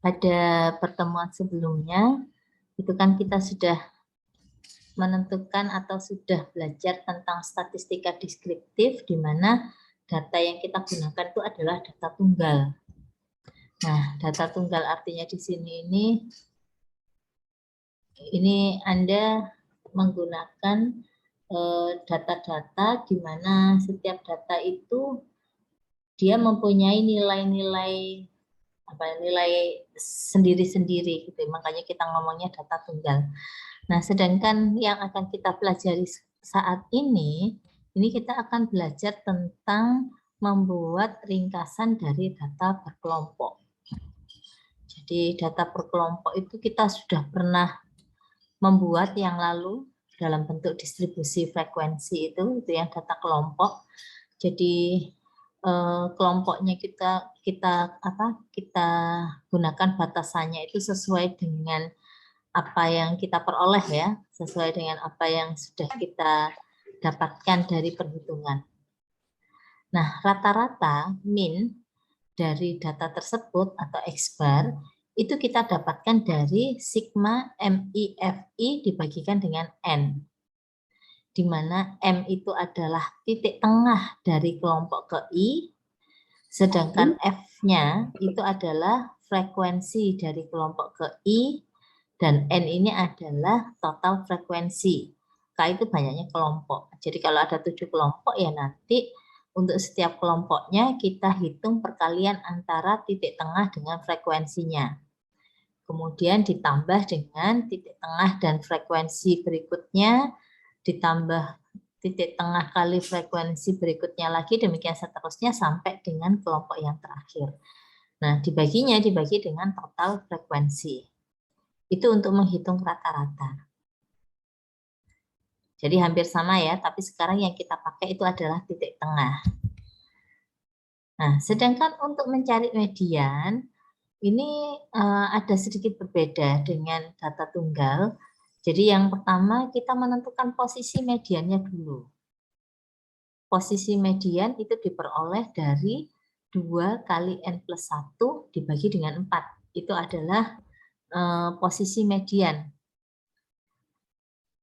pada pertemuan sebelumnya, itu kan kita sudah menentukan atau sudah belajar tentang statistika deskriptif, di mana data yang kita gunakan itu adalah data tunggal. Nah, data tunggal artinya di sini ini Anda menggunakan data-data di mana setiap data itu dia mempunyai nilai-nilai nilai sendiri-sendiri gitu. Makanya kita ngomongnya data tunggal. Nah, sedangkan yang akan kita pelajari saat ini kita akan belajar tentang membuat ringkasan dari data berkelompok. Jadi data berkelompok itu kita sudah pernah membuat yang lalu dalam bentuk distribusi frekuensi itu yang data kelompok. Jadi kelompoknya kita gunakan batasannya itu sesuai dengan apa yang kita peroleh ya, sesuai dengan apa yang sudah kita dapatkan dari perhitungan. Nah, rata-rata min dari data tersebut atau X-bar itu kita dapatkan dari sigma MIFI dibagikan dengan N, di mana M itu adalah titik tengah dari kelompok ke I, sedangkan F-nya itu adalah frekuensi dari kelompok ke I, dan N ini adalah total frekuensi. K itu banyaknya kelompok. Jadi kalau ada 7 kelompok ya nanti untuk setiap kelompoknya kita hitung perkalian antara titik tengah dengan frekuensinya. Kemudian ditambah dengan titik tengah dan frekuensi berikutnya, ditambah titik tengah kali frekuensi berikutnya lagi, demikian seterusnya sampai dengan kelompok yang terakhir. Nah, dibagi dengan total frekuensi. Itu untuk menghitung rata-rata. Jadi hampir sama ya, tapi sekarang yang kita pakai itu adalah titik tengah. Nah, sedangkan untuk mencari median, ini ada sedikit berbeda dengan data tunggal. Jadi yang pertama kita menentukan posisi mediannya dulu. Posisi median itu diperoleh dari 2 kali N plus 1 dibagi dengan 4. Itu adalah posisi median.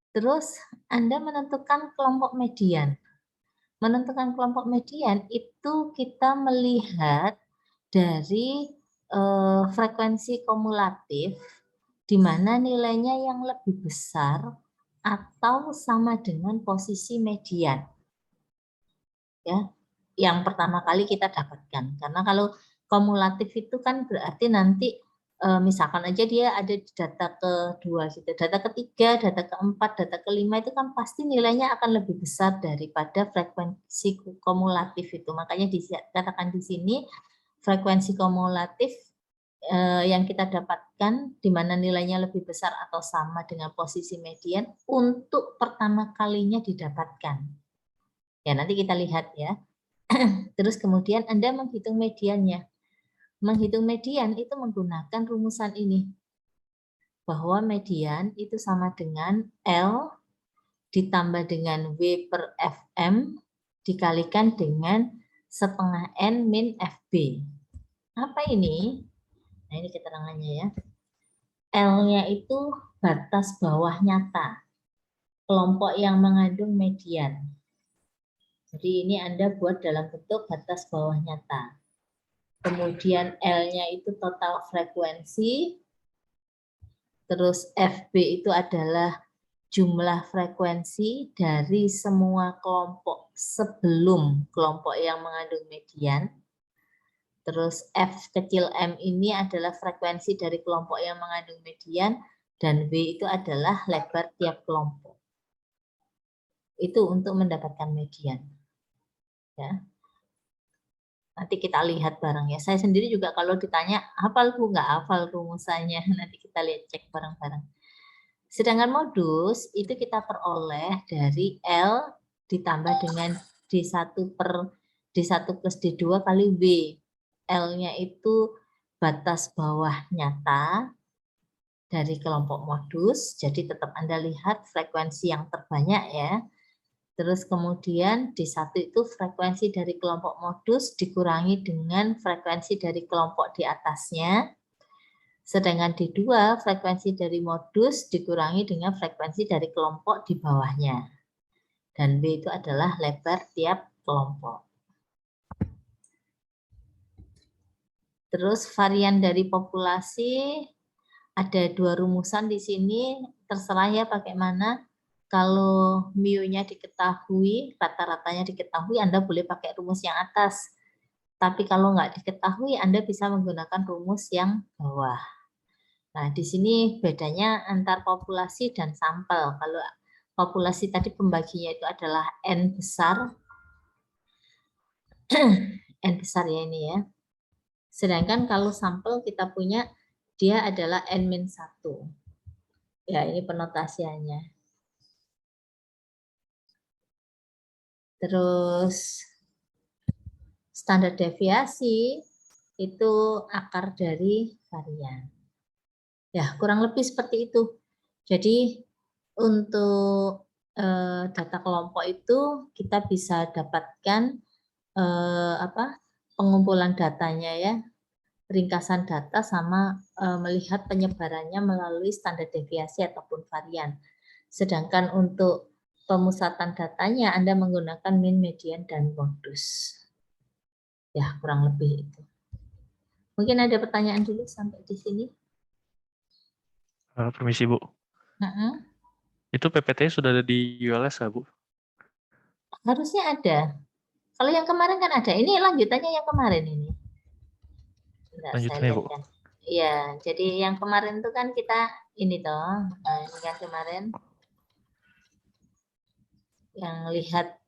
Terus Anda menentukan kelompok median. Menentukan kelompok median itu kita melihat dari frekuensi kumulatif, di mana nilainya yang lebih besar atau sama dengan posisi median. Ya, yang pertama kali kita dapatkan. Karena kalau kumulatif itu kan berarti nanti misalkan aja dia ada di data kedua gitu, data ketiga, data keempat, data kelima itu kan pasti nilainya akan lebih besar daripada frekuensi kumulatif itu. Makanya dikatakan di sini frekuensi kumulatif yang kita dapatkan di mana nilainya lebih besar atau sama dengan posisi median untuk pertama kalinya didapatkan. Ya, nanti kita lihat ya. Terus kemudian Anda menghitung mediannya. Menghitung median itu menggunakan rumusan ini. Bahwa median itu sama dengan L ditambah dengan W per FM dikalikan dengan setengah N min FB. Apa ini? Nah, ini keterangannya ya. L-nya itu batas bawah nyata. Kelompok yang mengandung median. Jadi ini Anda buat dalam bentuk batas bawah nyata. Kemudian L-nya itu total frekuensi. Terus FB itu adalah jumlah frekuensi dari semua kelompok sebelum kelompok yang mengandung median. Terus F kecil m ini adalah frekuensi dari kelompok yang mengandung median, dan W itu adalah lebar tiap kelompok. Itu untuk mendapatkan median. Ya. Nanti kita lihat bareng ya. Saya sendiri juga kalau ditanya, hafal Bu? Nggak hafal rumusannya. Nanti kita lihat, cek bareng-bareng. Sedangkan modus itu kita peroleh dari L ditambah dengan D1 per D1 plus D2 kali W. L-nya itu batas bawah nyata dari kelompok modus, jadi tetap Anda lihat frekuensi yang terbanyak ya. Terus kemudian D1 itu frekuensi dari kelompok modus dikurangi dengan frekuensi dari kelompok di atasnya. Sedangkan D2 frekuensi dari modus dikurangi dengan frekuensi dari kelompok di bawahnya. Dan B itu adalah lebar tiap kelompok. Terus varian dari populasi, ada 2 rumusan di sini, terserah ya pakai mana. Kalau mu-nya diketahui, rata-ratanya diketahui, Anda boleh pakai rumus yang atas. Tapi kalau nggak diketahui, Anda bisa menggunakan rumus yang bawah. Nah, di sini bedanya antar populasi dan sampel. Kalau populasi tadi pembaginya itu adalah N besar. N besar ya ini ya. Sedangkan kalau sampel kita punya, dia adalah N-1. Ya, ini penotasiannya. Terus standar deviasi itu akar dari varian. Ya, kurang lebih seperti itu. Jadi untuk data kelompok itu kita bisa dapatkan pengumpulan datanya ya, ringkasan data sama melihat penyebarannya melalui standar deviasi ataupun varian. Sedangkan untuk pemusatan datanya Anda menggunakan mean, median, dan modus. Ya, kurang lebih itu. Mungkin ada pertanyaan dulu sampai di sini. Permisi Bu. Itu PPT sudah ada di ULS nggak Bu? Harusnya ada. Kalau yang kemarin kan ada. Ini lanjutannya yang kemarin ini. Bentar, saya Lanjutannya Bu. lihat kan. Iya, jadi yang kemarin itu kan kita ini toh, ini kan kemarin yang lihat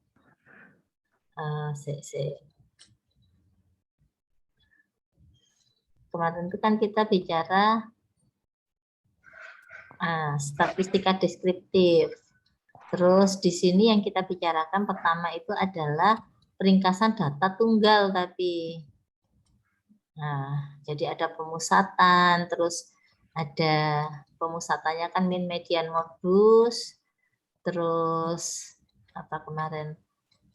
kemarin itu kan kita bicara statistika deskriptif. Terus di sini yang kita bicarakan pertama itu adalah peringkasan data tunggal tapi. Nah, jadi ada pemusatan, terus ada pemusatannya kan mean, median, modus, terus apa kemarin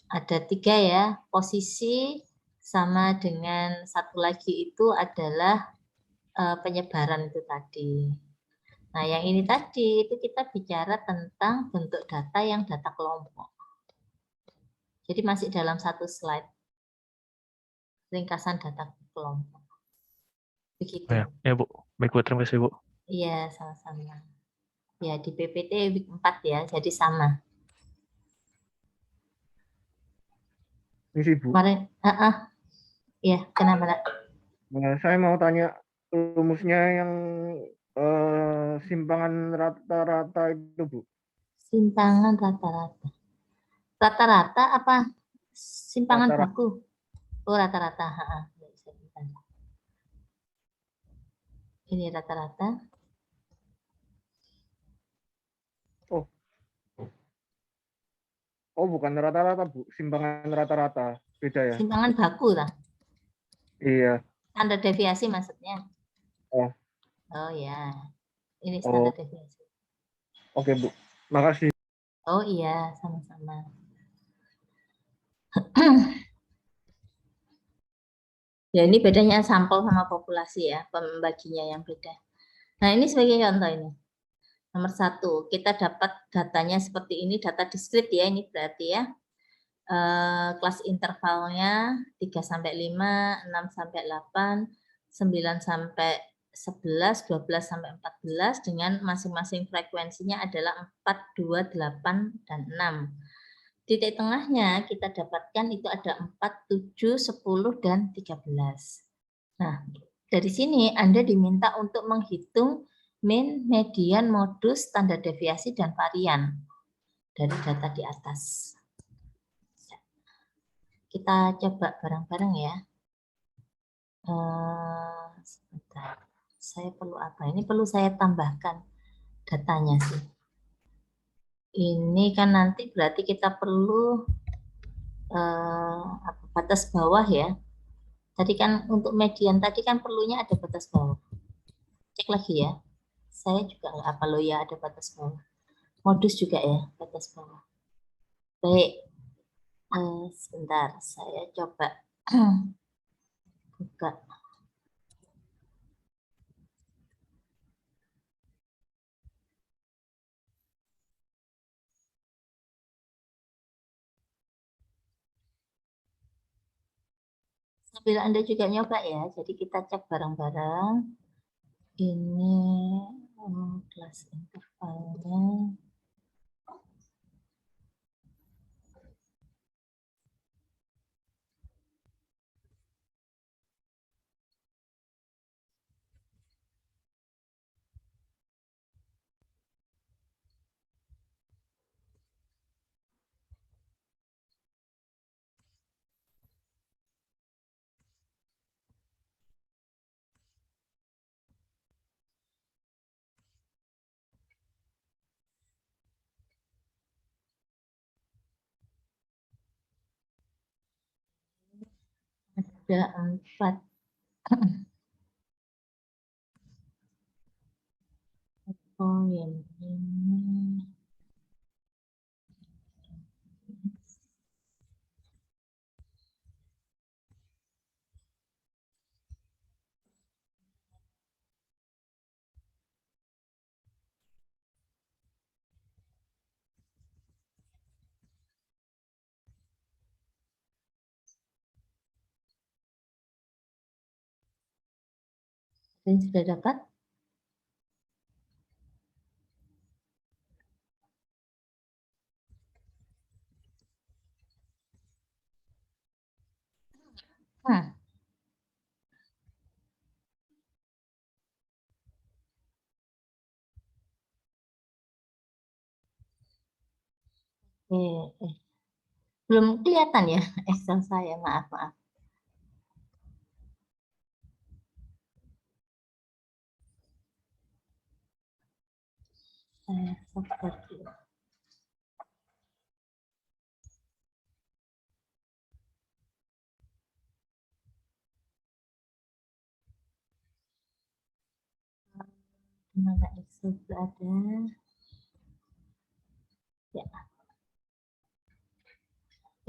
ada 3 ya, posisi sama dengan satu lagi itu adalah penyebaran itu tadi. Nah, yang ini tadi itu kita bicara tentang bentuk data yang data kelompok. Jadi masih dalam satu slide ringkasan data kelompok. Begitu. Ya Bu, baik Bu, terima kasih Bu. Iya, sama-sama. Ya, di PPT week 4 ya, jadi sama. Misi Bu. Kemarin, ya, kenapa? Nah, saya mau tanya rumusnya yang simpangan rata-rata itu Bu. Simpangan rata-rata. Rata-rata apa simpangan Rata-rata. baku? Oh, rata-rata. Ini rata-rata. Oh, bukan rata-rata Bu, simpangan rata-rata. Beda ya? Simpangan baku lah. Iya. Standar deviasi maksudnya. Oh. Oh ya. Ini standar deviasi. Oke Bu. Makasih. Oh iya, sama-sama. Ya, ini bedanya sampel sama populasi ya, pembaginya yang beda. Nah, ini sebagai contoh ini. Nomor 1, kita dapat datanya seperti ini, data diskrit ya, ini berarti ya. Kelas intervalnya 3 sampai 5, 6 sampai 8, 9 sampai 11, 12 sampai 14 dengan masing-masing frekuensinya adalah 4, 2, 8, dan 6. Titik tengahnya kita dapatkan itu ada 4, 7, 10, dan 13. Nah, dari sini Anda diminta untuk menghitung mean, median, modus, standar deviasi, dan varian dari data di atas. Kita coba bareng-bareng ya. Sebentar, saya perlu apa? Ini perlu saya tambahkan datanya sih. Ini kan nanti berarti kita perlu batas bawah ya. Tadi kan untuk median tadi kan perlunya ada batas bawah. Cek lagi ya. Saya juga nggak apa lo ya ada batas bawah. Modus juga ya batas bawah. Baik. Sebentar, saya coba buka. Sambil Anda juga nyoba ya, jadi kita cek bareng-bareng. Ini kelas intervalnya. Ada 4 poin ini. Dan sudah dapat? Belum kelihatan ya Excel saya, maaf. Saya stop dulu. Mana Excel ada? Ya.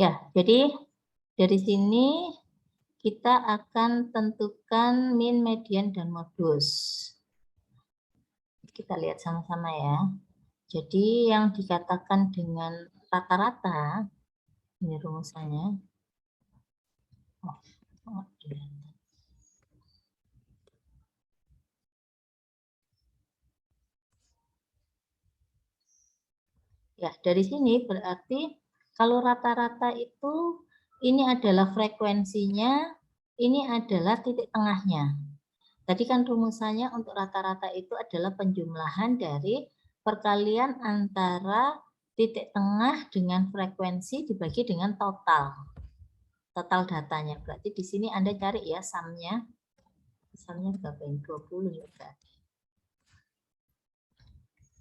Ya, jadi dari sini kita akan tentukan min, median, dan modus. Kita lihat sama-sama ya. Jadi yang dikatakan dengan rata-rata, ini rumusannya. Ya, dari sini berarti kalau rata-rata itu ini adalah frekuensinya, ini adalah titik tengahnya. Tadi kan rumusannya untuk rata-rata itu adalah penjumlahan dari perkalian antara titik tengah dengan frekuensi dibagi dengan total datanya. Berarti di sini Anda cari ya sumnya. Misalnya berapa ini? 20 ya berarti.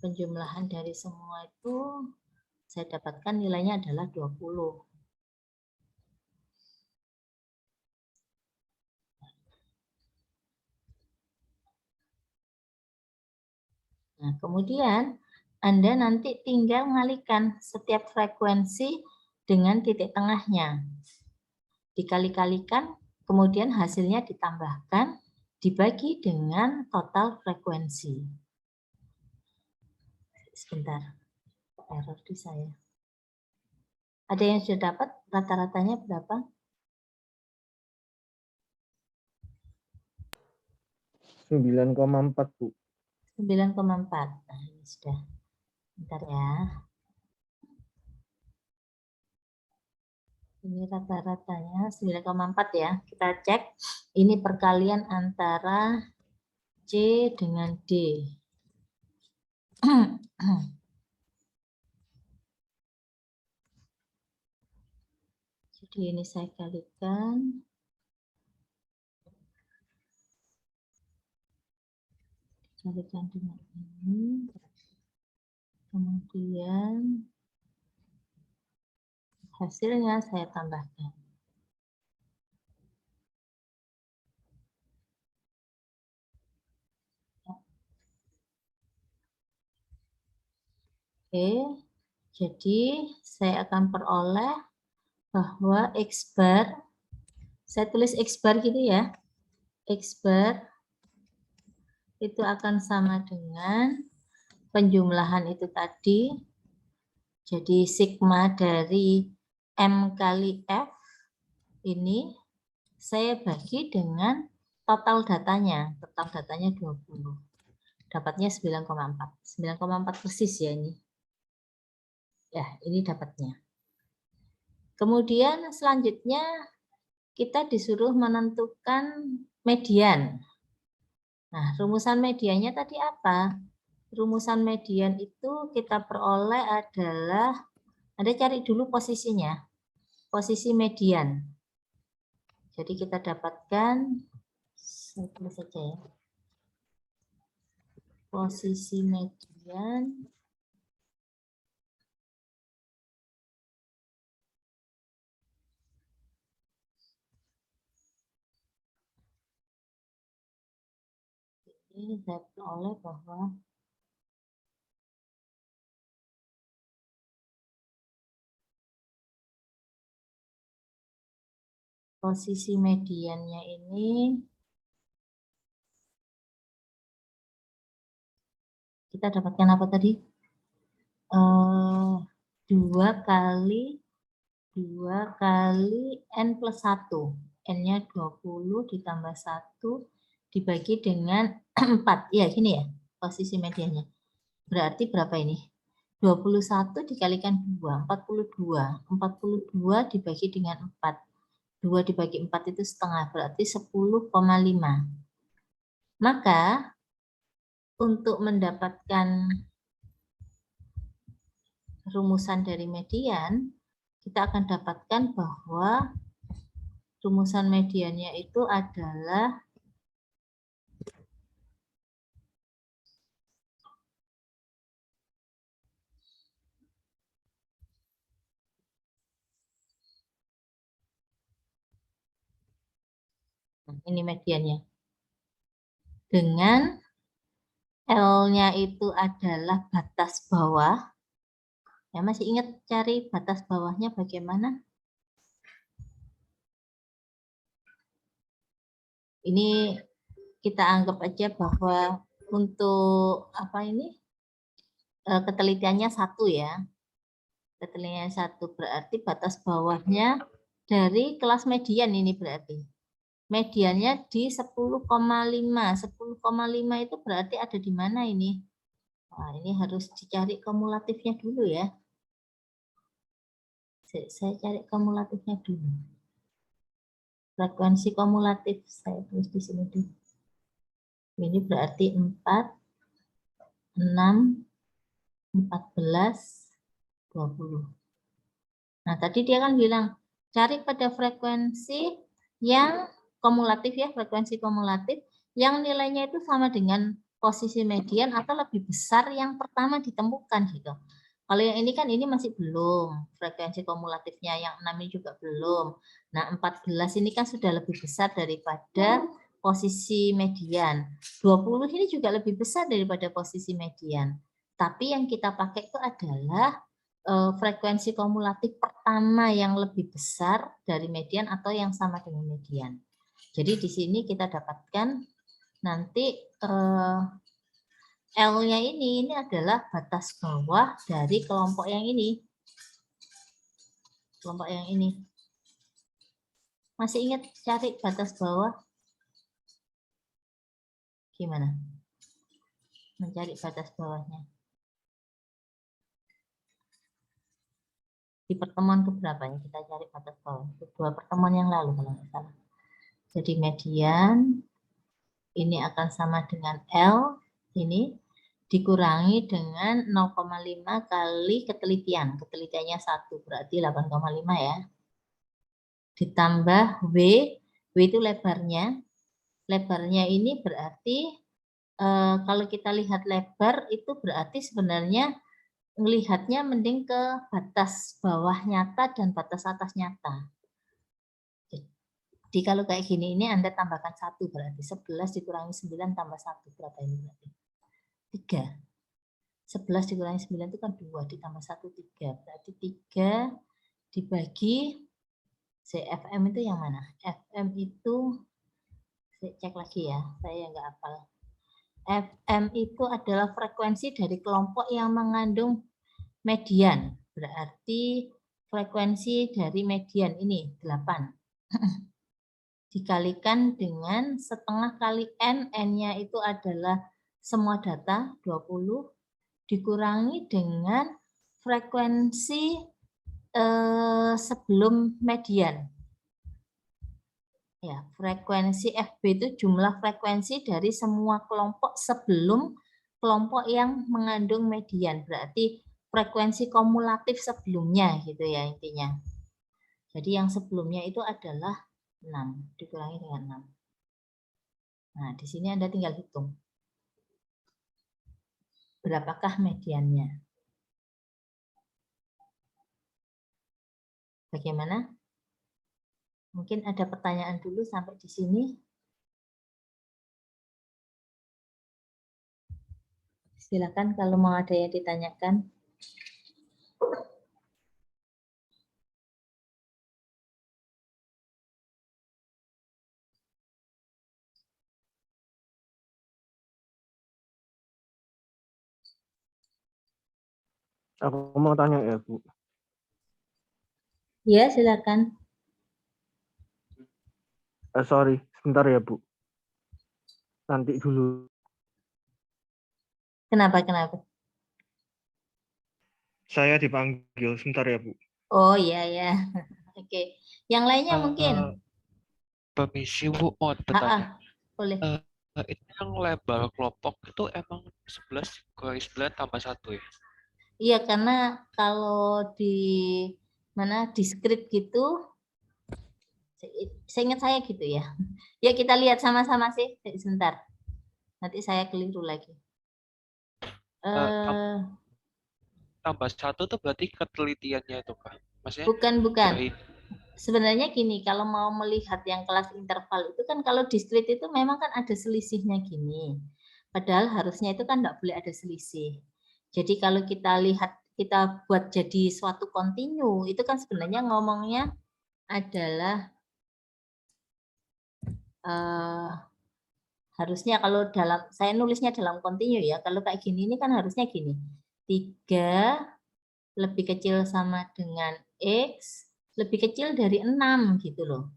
Penjumlahan dari semua itu saya dapatkan nilainya adalah 20. Nah, kemudian Anda nanti tinggal mengalihkan setiap frekuensi dengan titik tengahnya. Dikali-kalikan, kemudian hasilnya ditambahkan, dibagi dengan total frekuensi. Sebentar, error di saya. Ada yang sudah dapat rata-ratanya berapa? 9,4 Bu. 9,4. Nah, ini sudah. Bentar ya. Ini rata-ratanya 9,4 ya. Kita cek. Ini perkalian antara C dengan D. Jadi ini saya kalikan. Kalikan dengan ini. Kemudian hasilnya saya tambahkan. Oke, jadi saya akan peroleh bahwa X bar, saya tulis X bar gitu ya, X bar itu akan sama dengan penjumlahan itu tadi, jadi sigma dari M kali F ini saya bagi dengan total datanya. Total datanya 20. Dapatnya 9,4. 9,4 persis ya ini. Ya, ini dapatnya. Kemudian selanjutnya kita disuruh menentukan median. Nah, rumusan mediannya tadi apa? Rumusan median itu kita peroleh adalah, Anda cari dulu posisinya. Posisi median. Jadi kita dapatkan, saya tulis saja ya. Posisi median ini saya peroleh bahwa posisi mediannya ini kita dapatkan apa tadi? 2 kali N plus 1. N-nya 20 ditambah 1 dibagi dengan 4. Ya, gini ya posisi mediannya. Berarti berapa ini? 21 dikalikan 2, 42. 42 dibagi dengan 4. 2 dibagi 4 itu setengah, berarti 10,5. Maka untuk mendapatkan rumusan dari median, kita akan dapatkan bahwa rumusan mediannya itu adalah ini mediannya. Dengan L-nya itu adalah batas bawah. Ya, masih ingat cari batas bawahnya bagaimana? Ini kita anggap aja bahwa untuk apa ini? Ketelitiannya 1 ya. Ketelitiannya 1 berarti batas bawahnya dari kelas median ini berarti. Mediannya di 10,5. 10,5 itu berarti ada di mana ini? Nah, ini harus dicari kumulatifnya dulu ya. Saya cari kumulatifnya dulu. Frekuensi kumulatif saya tulis di sini dulu. Ini berarti 4, 6, 14, 20. Nah, tadi dia kan bilang cari pada frekuensi yang kumulatif ya, frekuensi kumulatif yang nilainya itu sama dengan posisi median atau lebih besar yang pertama ditemukan gitu. Kalau yang ini kan ini masih belum, frekuensi kumulatifnya yang 6 ini juga belum. Nah, 14 ini kan sudah lebih besar daripada posisi median. 20 ini juga lebih besar daripada posisi median. Tapi yang kita pakai itu adalah frekuensi kumulatif pertama yang lebih besar dari median atau yang sama dengan median. Jadi di sini kita dapatkan nanti L-nya ini adalah batas bawah dari kelompok yang ini. Kelompok yang ini. Masih ingat cari batas bawah? Gimana? Mencari batas bawahnya. Di pertemuan keberapa ya kita cari batas bawah? Dua pertemuan yang lalu kalau nggak salah. Jadi median ini akan sama dengan L ini dikurangi dengan 0,5 kali ketelitian. Ketelitiannya 1 berarti 8,5 ya. Ditambah W itu lebarnya. Lebarnya ini berarti kalau kita lihat lebar itu berarti sebenarnya melihatnya mending ke batas bawah nyata dan batas atas nyata. Jadi kalau kayak gini ini Anda tambahkan 1 berarti 11 dikurangi 9 tambah 1 berapa ini berarti? 3. 11 dikurangi 9 itu kan 2 ditambah 1 3. Berarti 3 dibagi CFM itu yang mana? FM itu saya cek lagi ya, saya nggak hafal. FM itu adalah frekuensi dari kelompok yang mengandung median. Berarti frekuensi dari median ini 8. dikalikan dengan setengah kali N, N-nya itu adalah semua data 20, dikurangi dengan frekuensi sebelum median. Ya, frekuensi FB itu jumlah frekuensi dari semua kelompok sebelum kelompok yang mengandung median. Berarti frekuensi kumulatif sebelumnya gitu ya intinya. Jadi yang sebelumnya itu adalah 6 dikurangi dengan 6. Nah, di sini Anda tinggal hitung. Berapakah mediannya? Bagaimana? Mungkin ada pertanyaan dulu sampai di sini. Silakan kalau mau ada yang ditanyakan. Aku mau tanya ya, Bu. Ya, silakan. Sorry, sebentar ya, Bu. Nanti dulu. Kenapa? Saya dipanggil, sebentar ya, Bu. Oh iya ya. Oke. Yang lainnya mungkin. Permisi Bu, mau bertanya. Boleh. Itu yang lebar kelompok itu emang 11/9 tambah 1 ya? Iya, karena kalau di mana diskrit gitu, seingat saya gitu ya. Ya kita lihat sama-sama sih, sebentar. Nanti saya keliru lagi. Tambah 1 tuh berarti ketelitiannya itu Kak? Maksudnya Bukan. dari Sebenarnya gini, kalau mau melihat yang kelas interval itu kan kalau diskrit itu memang kan ada selisihnya gini. Padahal harusnya itu kan enggak boleh ada selisih. Jadi kalau kita lihat, kita buat jadi suatu kontinu, itu kan sebenarnya ngomongnya adalah harusnya kalau dalam, saya nulisnya dalam kontinu ya, kalau kayak gini ini kan harusnya gini. 3 lebih kecil sama dengan X, lebih kecil dari 6 gitu loh.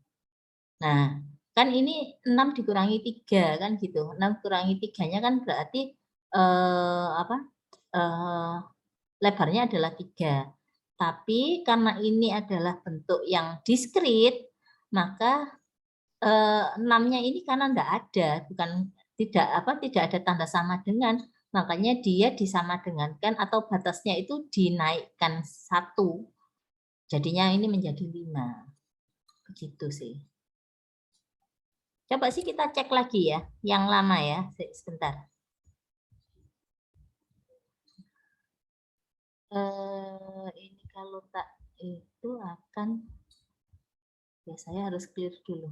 Nah, kan ini 6 dikurangi 3 kan gitu. 6 kurangi 3-nya kan berarti lebarnya adalah 3. Tapi karena ini adalah bentuk yang diskrit, maka 6-nya ini karena enggak ada, tidak ada tanda sama dengan, makanya dia disamadengankan atau batasnya itu dinaikkan 1. Jadinya ini menjadi 5. Begitu sih. Coba sih kita cek lagi ya, yang lama ya, sebentar. Ini kalau tak itu akan, ya saya harus clear dulu.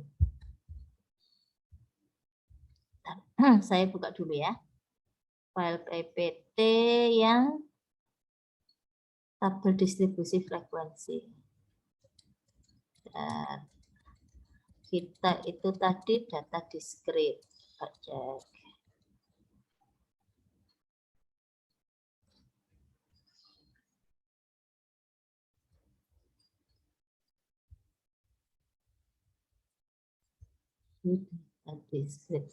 Saya buka dulu ya. File PPT yang tabel distribusi frekuensi. Dan kita itu tadi data diskrit. Cek. Diskrit.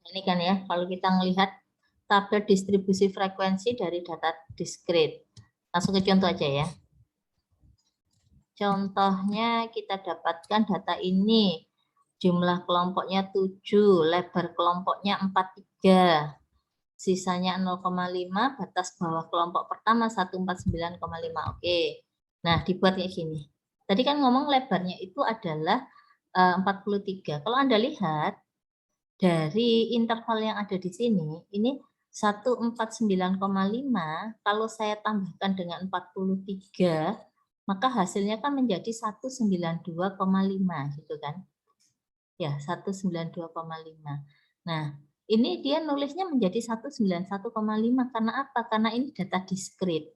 Ini kan ya, kalau kita melihat tabel distribusi frekuensi dari data diskrit. Langsung ke contoh aja ya. Contohnya kita dapatkan data ini. Jumlah kelompoknya 7, lebar kelompoknya 43. Sisanya 0,5, batas bawah kelompok pertama 149,5. Oke. Nah, dibuat kayak gini. Tadi kan ngomong lebarnya itu adalah 43. Kalau Anda lihat dari interval yang ada di sini, ini 149,5, kalau saya tambahkan dengan 43, maka hasilnya kan menjadi 192,5 gitu kan. Ya, 192,5. Nah, ini dia nulisnya menjadi 191,5 karena apa? Karena ini data diskrit.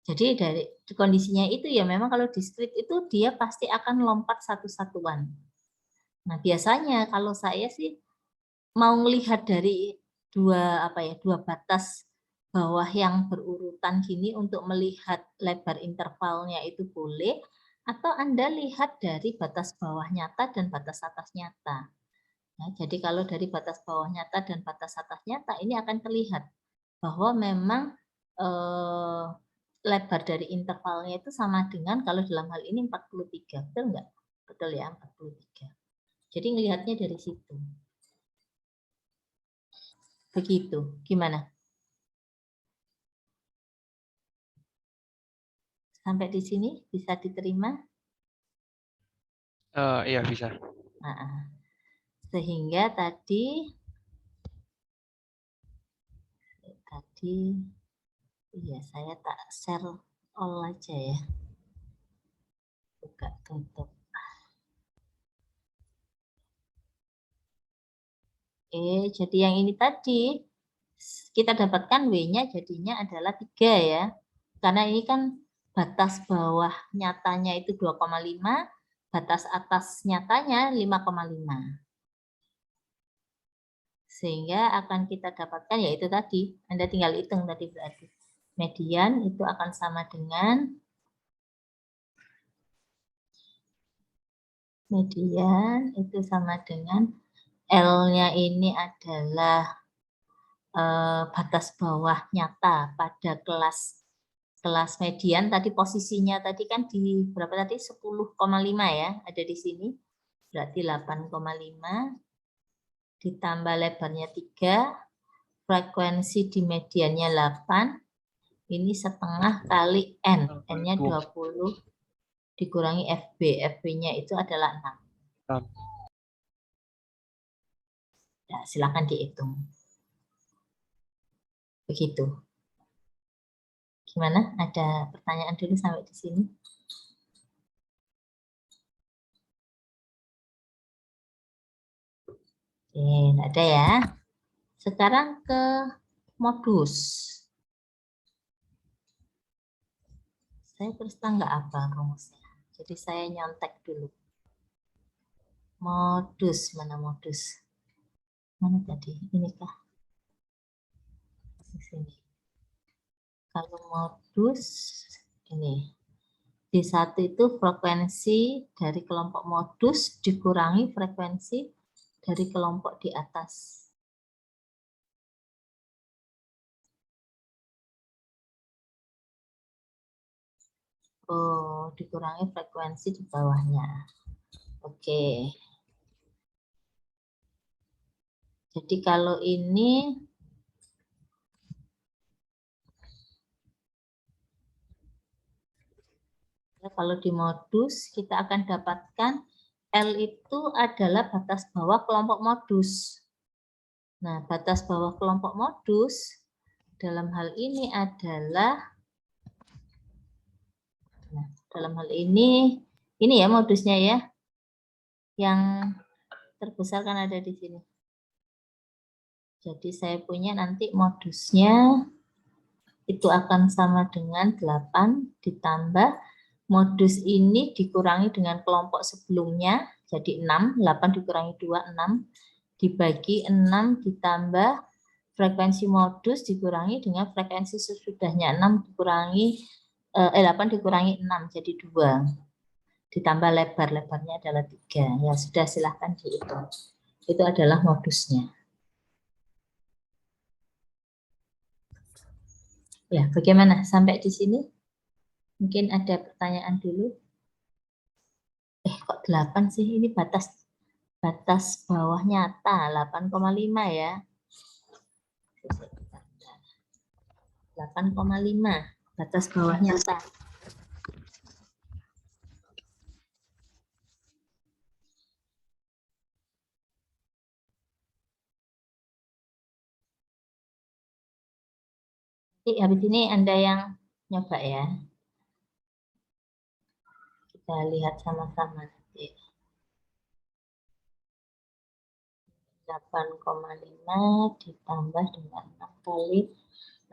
Jadi dari kondisinya itu ya memang kalau diskrit itu dia pasti akan lompat satu-satuan. Nah, biasanya kalau saya sih mau melihat dari dua batas bawah yang berurutan gini untuk melihat lebar intervalnya itu boleh, atau Anda lihat dari batas bawah nyata dan batas atas nyata. Nah, jadi kalau dari batas bawah nyata dan batas atas nyata ini akan terlihat bahwa memang lebar dari intervalnya itu sama dengan kalau dalam hal ini 43, betul nggak? Betul ya, 43. Jadi ngelihatnya dari situ. Begitu, gimana? Sampai di sini bisa diterima? Iya bisa. Nah, sehingga tadi iya saya tak share all aja ya. Buka tutup. Jadi yang ini tadi kita dapatkan W-nya jadinya adalah 3 ya. Karena ini kan batas bawah nyatanya itu 2,5, batas atas nyatanya 5,5. Sehingga akan kita dapatkan yaitu tadi, Anda tinggal hitung tadi berarti. Median itu akan sama dengan L-nya ini adalah batas bawah nyata pada kelas median. Tadi posisinya tadi kan di berapa tadi? 10,5 ya, ada di sini. Berarti 8,5 ditambah lebarnya 3, frekuensi di mediannya 8, ini setengah kali N, N-nya 20 dikurangi FB, FB-nya itu adalah 6. Ya, silakan dihitung. Begitu. Gimana? Ada pertanyaan dulu sampai di sini? Oke, enggak ada ya. Sekarang ke modus. Saya terus terang nggak apa rumusnya. Jadi saya nyontek dulu. Modus, mana modus? Mana tadi? Ini kah? Di sini. Kalau modus ini. D1 itu frekuensi dari kelompok modus dikurangi frekuensi dari kelompok di atas. Oh, dikurangi frekuensi di bawahnya. Oke. Jadi kalau ini kalau di modus kita akan dapatkan L itu adalah batas bawah kelompok modus. Nah, batas bawah kelompok modus dalam hal ini adalah dalam hal ini ya modusnya ya. Yang terbesar kan ada di sini. Jadi saya punya nanti modusnya itu akan sama dengan 8 ditambah modus ini dikurangi dengan kelompok sebelumnya, jadi 6, 8 dikurangi 2, 6, dibagi 6 ditambah frekuensi modus dikurangi dengan frekuensi sesudahnya, 6 dikurangi 8 dikurangi 6, jadi 2. Ditambah lebarnya adalah 3. Ya sudah, silahkan dihitung. Itu adalah modusnya. Ya, bagaimana sampai di sini? Mungkin ada pertanyaan dulu. Kok 8 sih? Ini batas bawah nyata 8,5 ya. 8,5 batas bawah nyata. Jadi habis ini Anda yang nyoba ya. Kita lihat sama-sama nanti. 8,5 ditambah dengan 6 kali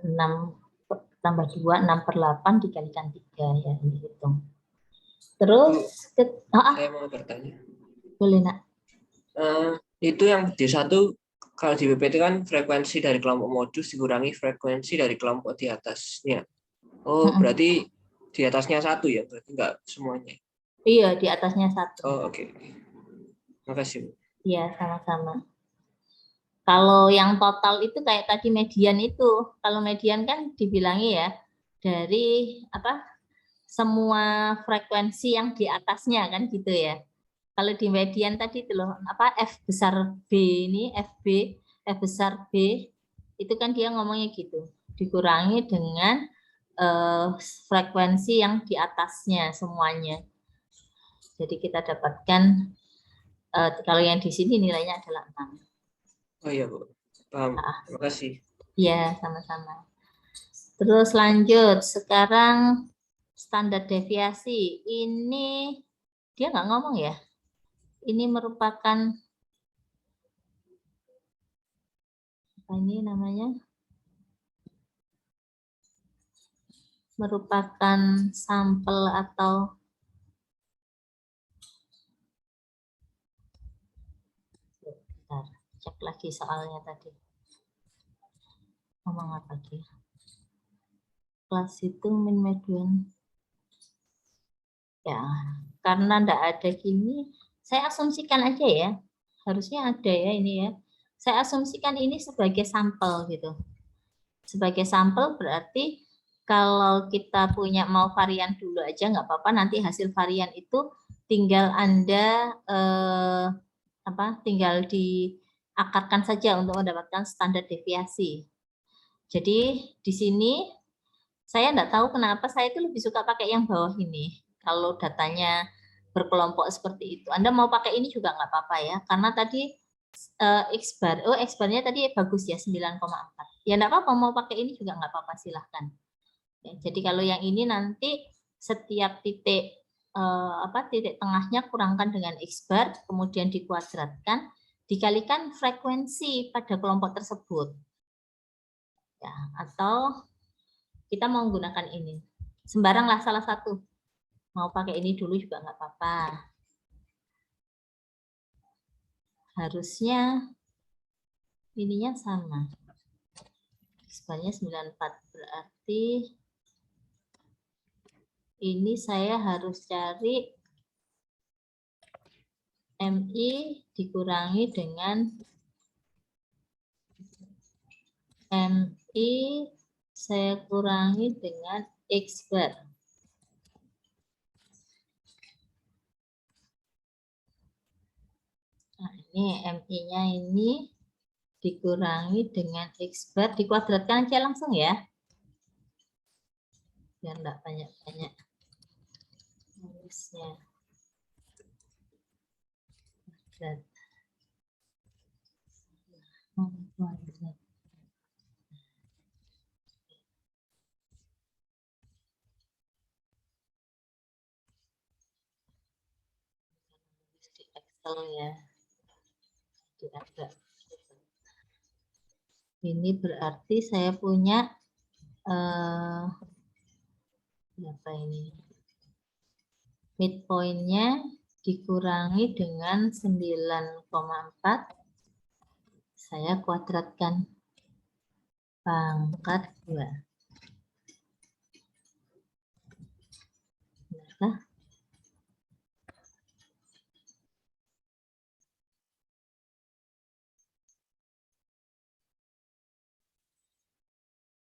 6 tambah 2, 6/8 dikalikan 3 ya, ini hitung. Terus saya mau bertanya. Boleh, Nak. Itu yang D1 Kalau di PPT kan frekuensi dari kelompok modus dikurangi frekuensi dari kelompok di atasnya. Oh, berarti di atasnya 1 ya, berarti enggak semuanya. Iya, di atasnya 1. Oh, oke. Makasih, Bu. Iya, sama-sama. Kalau yang total itu kayak tadi median itu, kalau median kan dibilangi ya dari apa? Semua frekuensi yang di atasnya kan gitu ya. Kalau di median tadi itu loh, apa F besar B ini, F besar B, itu kan dia ngomongnya gitu. Dikurangi dengan frekuensi yang di atasnya semuanya. Jadi kita dapatkan, kalau yang di sini nilainya adalah 6. Oh iya, Bu. Paham. Terima kasih. Ya, sama-sama. Terus lanjut, sekarang standar deviasi. Ini dia nggak ngomong ya. Ini merupakan apa ini namanya? Merupakan sampel atau bentar, cek lagi soalnya tadi. Ngomong apa dia? Kelas itu min median. Ya, karena ndak ada gini, saya asumsikan aja ya. Harusnya ada ya ini ya. Saya asumsikan ini sebagai sampel gitu. Sebagai sampel berarti kalau kita punya mau varian dulu aja nggak apa-apa, nanti hasil varian itu tinggal Anda tinggal diakarkan saja untuk mendapatkan standar deviasi. Jadi di sini saya nggak tahu kenapa saya itu lebih suka pakai yang bawah ini. Kalau datanya berkelompok seperti itu, Anda mau pakai ini juga nggak apa-apa ya, karena tadi X-bar, X-barnya tadi bagus ya 9,4. Ya nggak apa-apa, mau pakai ini juga nggak apa-apa, silahkan. Ya, jadi kalau yang ini nanti setiap titik titik tengahnya kurangkan dengan X-bar, kemudian dikuadratkan, dikalikan frekuensi pada kelompok tersebut. Ya, atau kita mau menggunakan ini. Sembaranglah salah satu. Mau pakai ini dulu juga nggak apa-apa. Harusnya ininya sama. X-barnya 94, berarti ini saya harus cari MI dikurangi dengan MI saya kurangi dengan X-bar. Nah, ini MI-nya ini dikurangi dengan X-bar, dikuadratkan aja langsung ya. Biar enggak banyak-banyak. Harusnya. Kuadrat. Di Excel ya. Ini berarti saya punya apa ini? Midpoint-nya dikurangi dengan 9,4. Saya kuadratkan pangkat 2. Benarkah?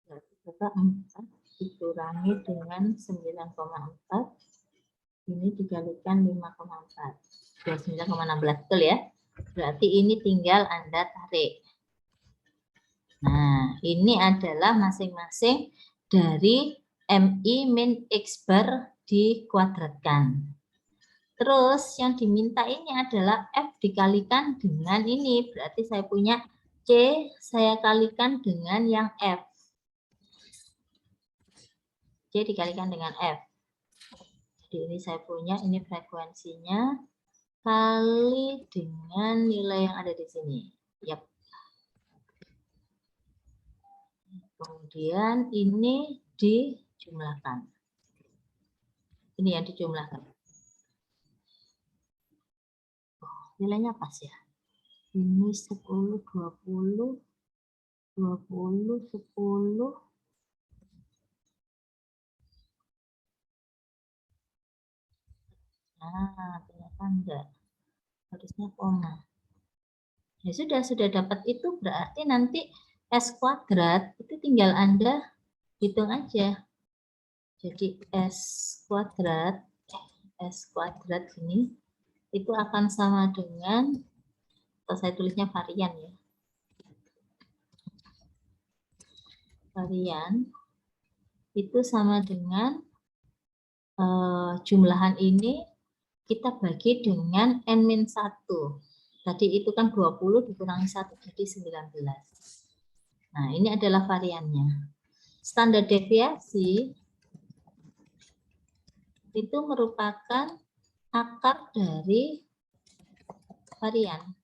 Berarti 4 dikurangi dengan 9,4. Ini dikalikan 5,4. 29,16, betul ya? Berarti ini tinggal Anda tarik. Nah, ini adalah masing-masing dari MI min X-bar dikuadratkan. Terus yang diminta ini adalah F dikalikan dengan ini. Berarti saya punya C, saya kalikan dengan yang F. C dikalikan dengan F. Jadi ini saya punya, ini frekuensinya, kali dengan nilai yang ada di sini. Yap. Kemudian ini dijumlahkan. Ini yang dijumlahkan. Oh, nilainya pas ya. Ini 10, 20, 20, 10. Nah, ternyata enggak. Harusnya koma. Ya sudah dapat itu, berarti nanti S kuadrat itu tinggal Anda hitung aja. Jadi S kuadrat ini itu akan sama dengan, atau saya tulisnya varian ya. Varian itu sama dengan jumlahan ini kita bagi dengan N-1. Tadi itu kan 20 dikurangi 1 jadi 19. Nah, ini adalah variannya. Standar deviasi itu merupakan akar dari varian.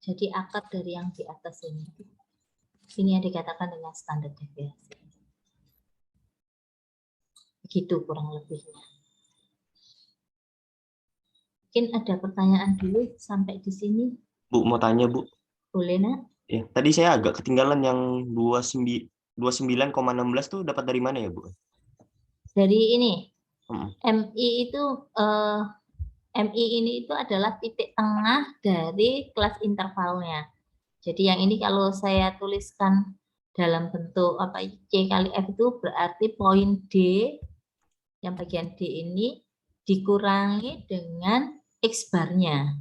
Jadi akar dari yang di atas ini. Ini yang dikatakan dengan standar deviasi. Begitu kurang lebihnya. Mungkin ada pertanyaan dulu sampai di sini. Bu, mau tanya, Bu. Boleh, Nak? Ya, tadi saya agak ketinggalan yang 29,16 tuh dapat dari mana ya, Bu? Dari ini. Hmm. MI ini itu adalah titik tengah dari kelas intervalnya. Jadi yang ini kalau saya tuliskan dalam bentuk C kali F itu berarti poin D, yang bagian D ini dikurangi dengan X barnya.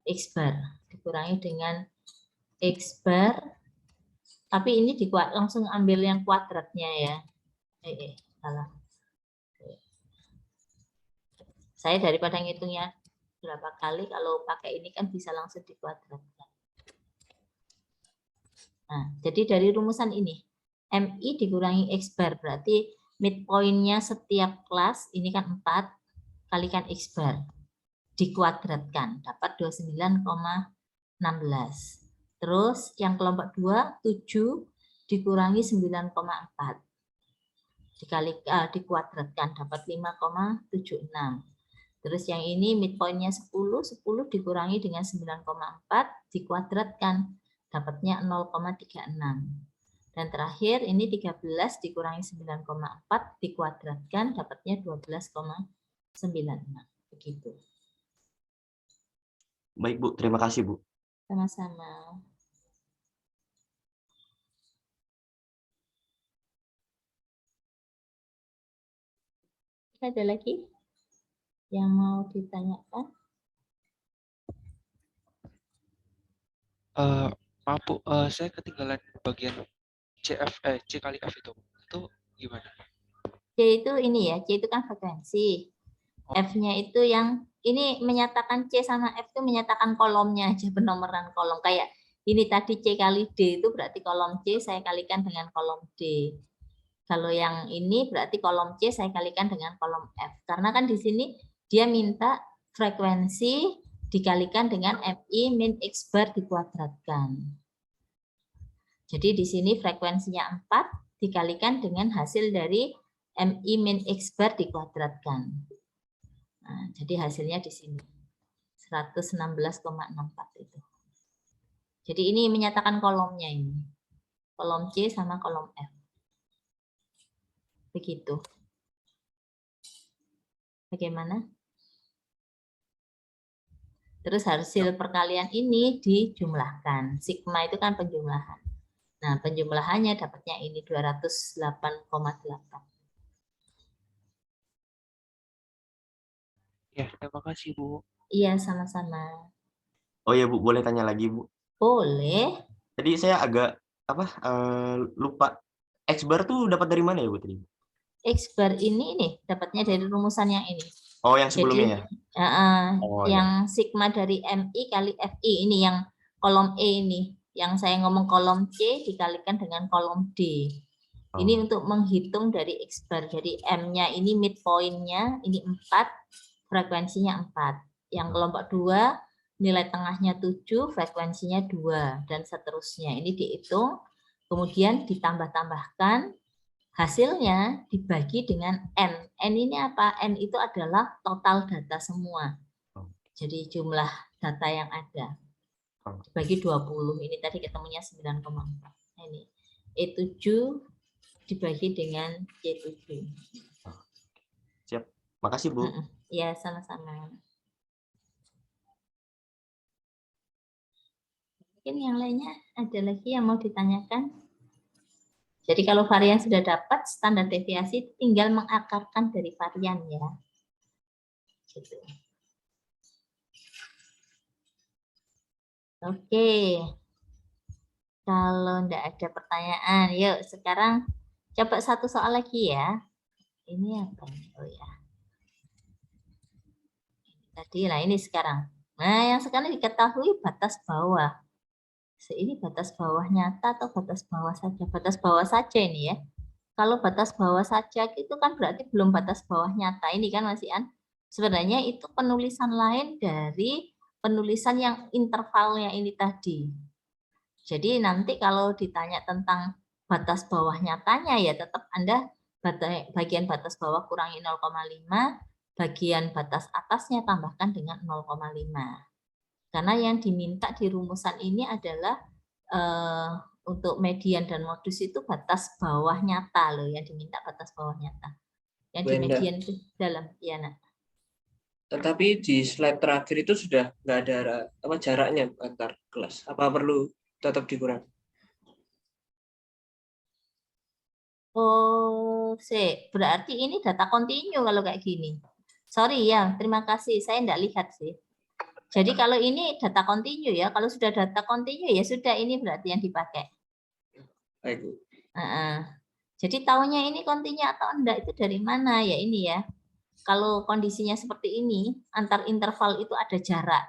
X bar dikurangi dengan X bar, tapi ini langsung ambil yang kuadratnya ya. Salah. Saya daripada ngitungnya berapa kali, kalau pakai ini kan bisa langsung dikuadratkan. Nah, jadi dari rumusan ini, MI dikurangi X bar, berarti midpoint-nya setiap kelas, ini kan 4, kalikan X bar, dikuadratkan, dapat 29,16. Terus yang kelompok 2, 7 dikurangi 9,4. Dikuadratkan, dapat 5,76. Terus yang ini midpoint-nya 10 dikurangi dengan 9,4, dikuadratkan, dapatnya 0,36. Dan terakhir ini 13 dikurangi 9,4 dikuadratkan dapatnya 12,96. Begitu. Baik, Bu. Terima kasih, Bu. Sama-sama. Ada lagi yang mau ditanyakan? Maaf, Bu, saya ketinggalan bagian C kali F itu gimana? C itu ini ya, C itu kan frekuensi. F-nya itu yang ini menyatakan C sama F itu menyatakan kolomnya aja, penomoran kolom. Kayak ini tadi C kali D itu berarti kolom C saya kalikan dengan kolom D. Kalau yang ini berarti kolom C saya kalikan dengan kolom F. Karena kan di sini dia minta frekuensi dikalikan dengan MI min X bar dikuadratkan. Jadi di sini frekuensinya 4 dikalikan dengan hasil dari MI min X bar dikuadratkan. Nah, jadi hasilnya di sini 116,64 itu. Jadi ini menyatakan kolomnya ini. Kolom C sama kolom F. Begitu. Bagaimana? Terus hasil perkalian ini dijumlahkan. Sigma itu kan penjumlahan. Nah, penjumlahannya dapatnya ini 208,8. Ya, terima kasih, Bu. Iya, sama-sama. Oh ya, Bu, boleh tanya lagi, Bu? Boleh. Tadi saya agak lupa. X bar tuh dapat dari mana ya, Bu, tadi? X bar ini nih dapatnya dari rumusan yang ini. Oh, yang sebelumnya. Jadi, yang sigma dari MI kali FI ini yang kolom E ini. Yang saya ngomong kolom C dikalikan dengan kolom D. Ini untuk menghitung dari X bar. Jadi M-nya ini midpoint-nya ini 4, frekuensinya 4. Yang kelompok 2 nilai tengahnya 7, frekuensinya 2 dan seterusnya. Ini dihitung, kemudian ditambah-tambahkan. Hasilnya dibagi dengan N. N ini apa? N itu adalah total data semua. Jadi jumlah data yang ada. dibagi 20. Ini tadi ketemunya 9,4. Ini E7 dibagi dengan Y7. Siap. Makasih, Bu. Ya, sama-sama. Mungkin yang lainnya ada lagi yang mau ditanyakan? Jadi kalau varian sudah dapat, standar deviasi tinggal mengakarkan dari varian ya. Gitu. Oke. Kalau enggak ada pertanyaan, yuk sekarang coba satu soal lagi ya. Ini apa? Oh ya. Tadi, nah ini sekarang. Nah, yang sekarang diketahui batas bawah. Ini batas bawah nyata atau batas bawah saja? Batas bawah saja ini ya. Kalau batas bawah saja itu kan berarti belum batas bawah nyata ini kan Mas Ian. Sebenarnya itu penulisan lain dari penulisan yang intervalnya ini tadi. Jadi nanti kalau ditanya tentang batas bawah nyatanya ya tetap Anda bagian batas bawah kurangi 0,5, bagian batas atasnya tambahkan dengan 0,5. Karena yang diminta di rumusan ini adalah untuk median dan modus itu batas bawah nyata loh, yang diminta batas bawah nyata. Yang di median itu dalam, ya nak. Tetapi di slide terakhir itu sudah nggak ada jaraknya antar kelas. Apa perlu tetap dikurangi? Oh, berarti ini data kontinu kalau kayak gini. Sorry ya, terima kasih. Saya enggak lihat sih. Jadi kalau ini data kontinu ya, kalau sudah data kontinu ya sudah ini berarti yang dipakai. Baik, Bu. Jadi tahunya ini kontinu atau enggak itu dari mana ya ini ya. Kalau kondisinya seperti ini, antar interval itu ada jarak.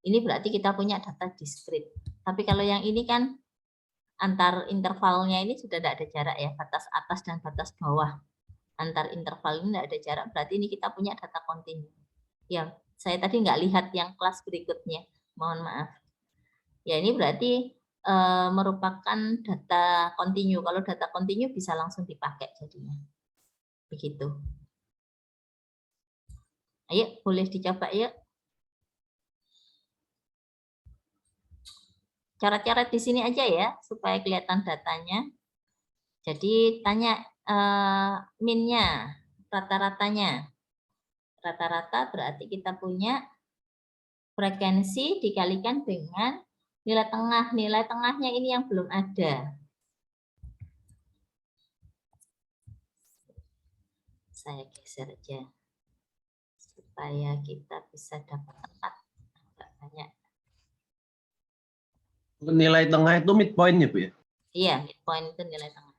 Ini berarti kita punya data diskrit. Tapi kalau yang ini kan antar intervalnya ini sudah tidak ada jarak ya, batas atas dan batas bawah. Antar interval ini tidak ada jarak, berarti ini kita punya data kontinu. Ya, saya tadi nggak lihat yang kelas berikutnya, mohon maaf. Ya ini berarti merupakan data kontinu. Kalau data kontinu bisa langsung dipakai jadinya. Begitu. Ayo, boleh dicoba yuk. Cara-cara di sini aja ya, supaya kelihatan datanya. Jadi tanya min-nya, rata-ratanya. Rata-rata berarti kita punya frekuensi dikalikan dengan nilai tengah. Nilai tengahnya ini yang belum ada. Saya geser aja. Supaya kita bisa dapat tempat. Agak banyak. Nilai tengah itu midpoint ya, Bu ya? Iya, midpoint itu nilai tengah.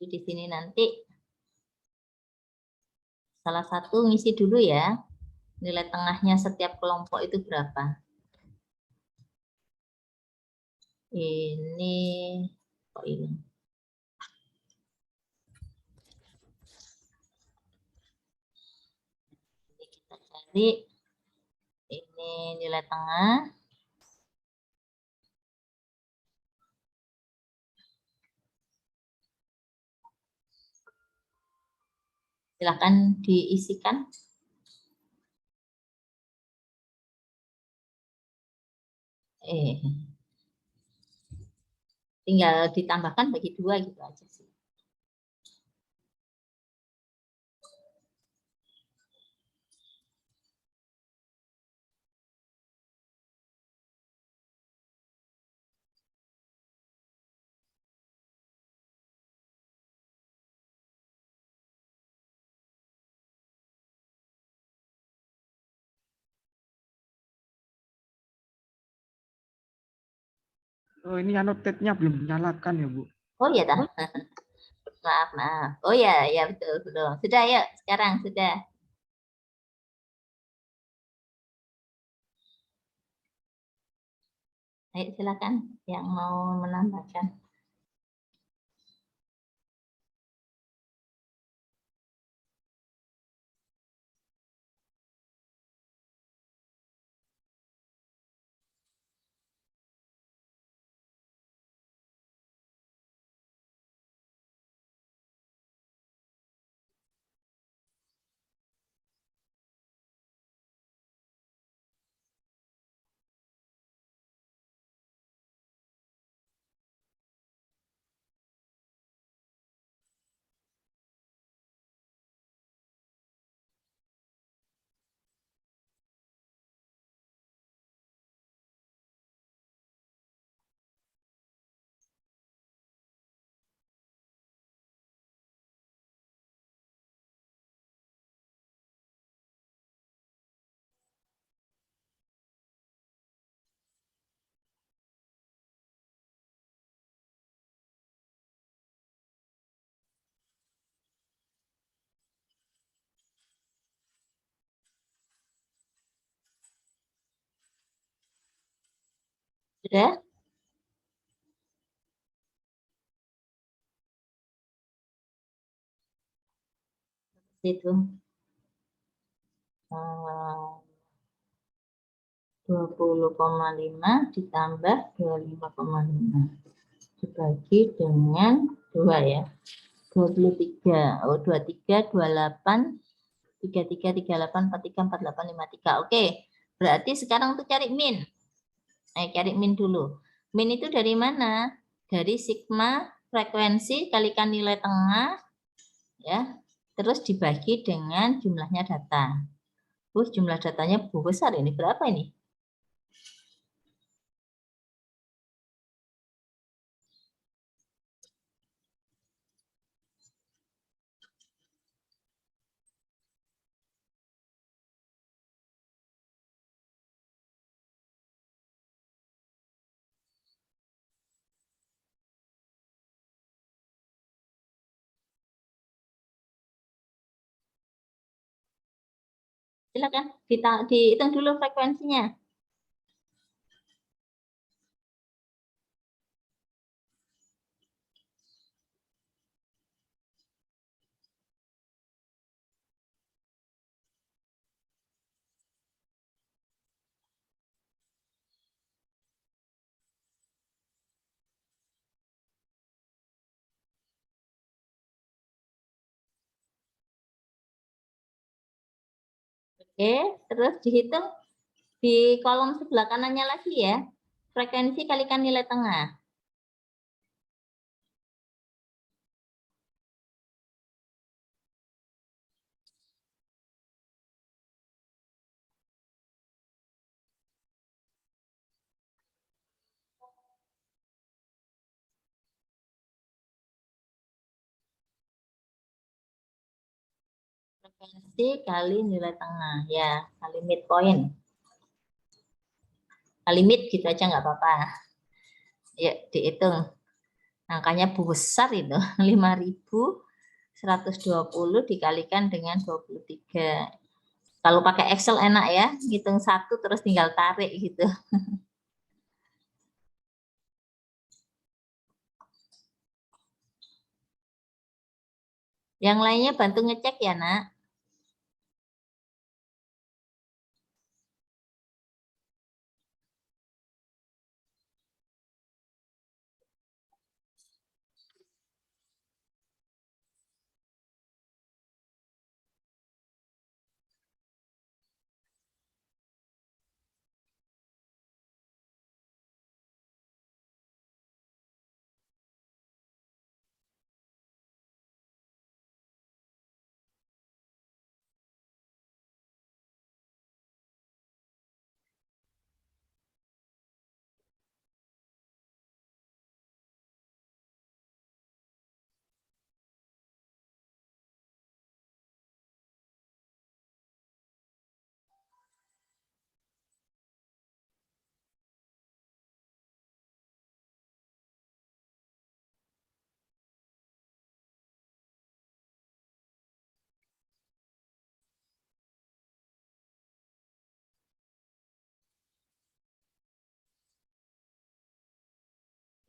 Jadi di sini nanti salah satu ngisi dulu ya. Nilai tengahnya setiap kelompok itu berapa? Ini kok ini? Ini kita cari ini nilai tengah. Silakan diisikan. Tinggal ditambahkan bagi 2 gitu aja sih. Oh, ini annotate-nya belum dinyalakan ya, Bu. Oh iya dah. Maaf, maaf. Oh ya, ya betul, betul. Sudah yuk, sekarang sudah. Ayo silakan yang mau menambahkan. Sudah? Itu 20,5 ditambah 25,5 dibagi dengan 2 ya. 23. Oh, 23, 28, 33, 38, 43, 48, 53. Oke. Berarti sekarang untuk cari min. Cari min dulu. Min itu dari mana? Dari sigma frekuensi kalikan nilai tengah ya. Terus dibagi dengan jumlahnya data. Jumlah datanya besar ini. Berapa ini? Silakan dihitung dulu frekuensinya. Oke, terus dihitung di kolom sebelah kanannya lagi ya. Frekuensi kalikan nilai tengah. Frekuensi kali nilai tengah ya, kali midpoint. Kali mid gitu aja nggak apa-apa. Ya, dihitung. Angkanya besar itu, 5.120 dikalikan dengan 23. Kalau pakai Excel enak ya, hitung satu terus tinggal tarik gitu. Yang lainnya bantu ngecek ya, Nak.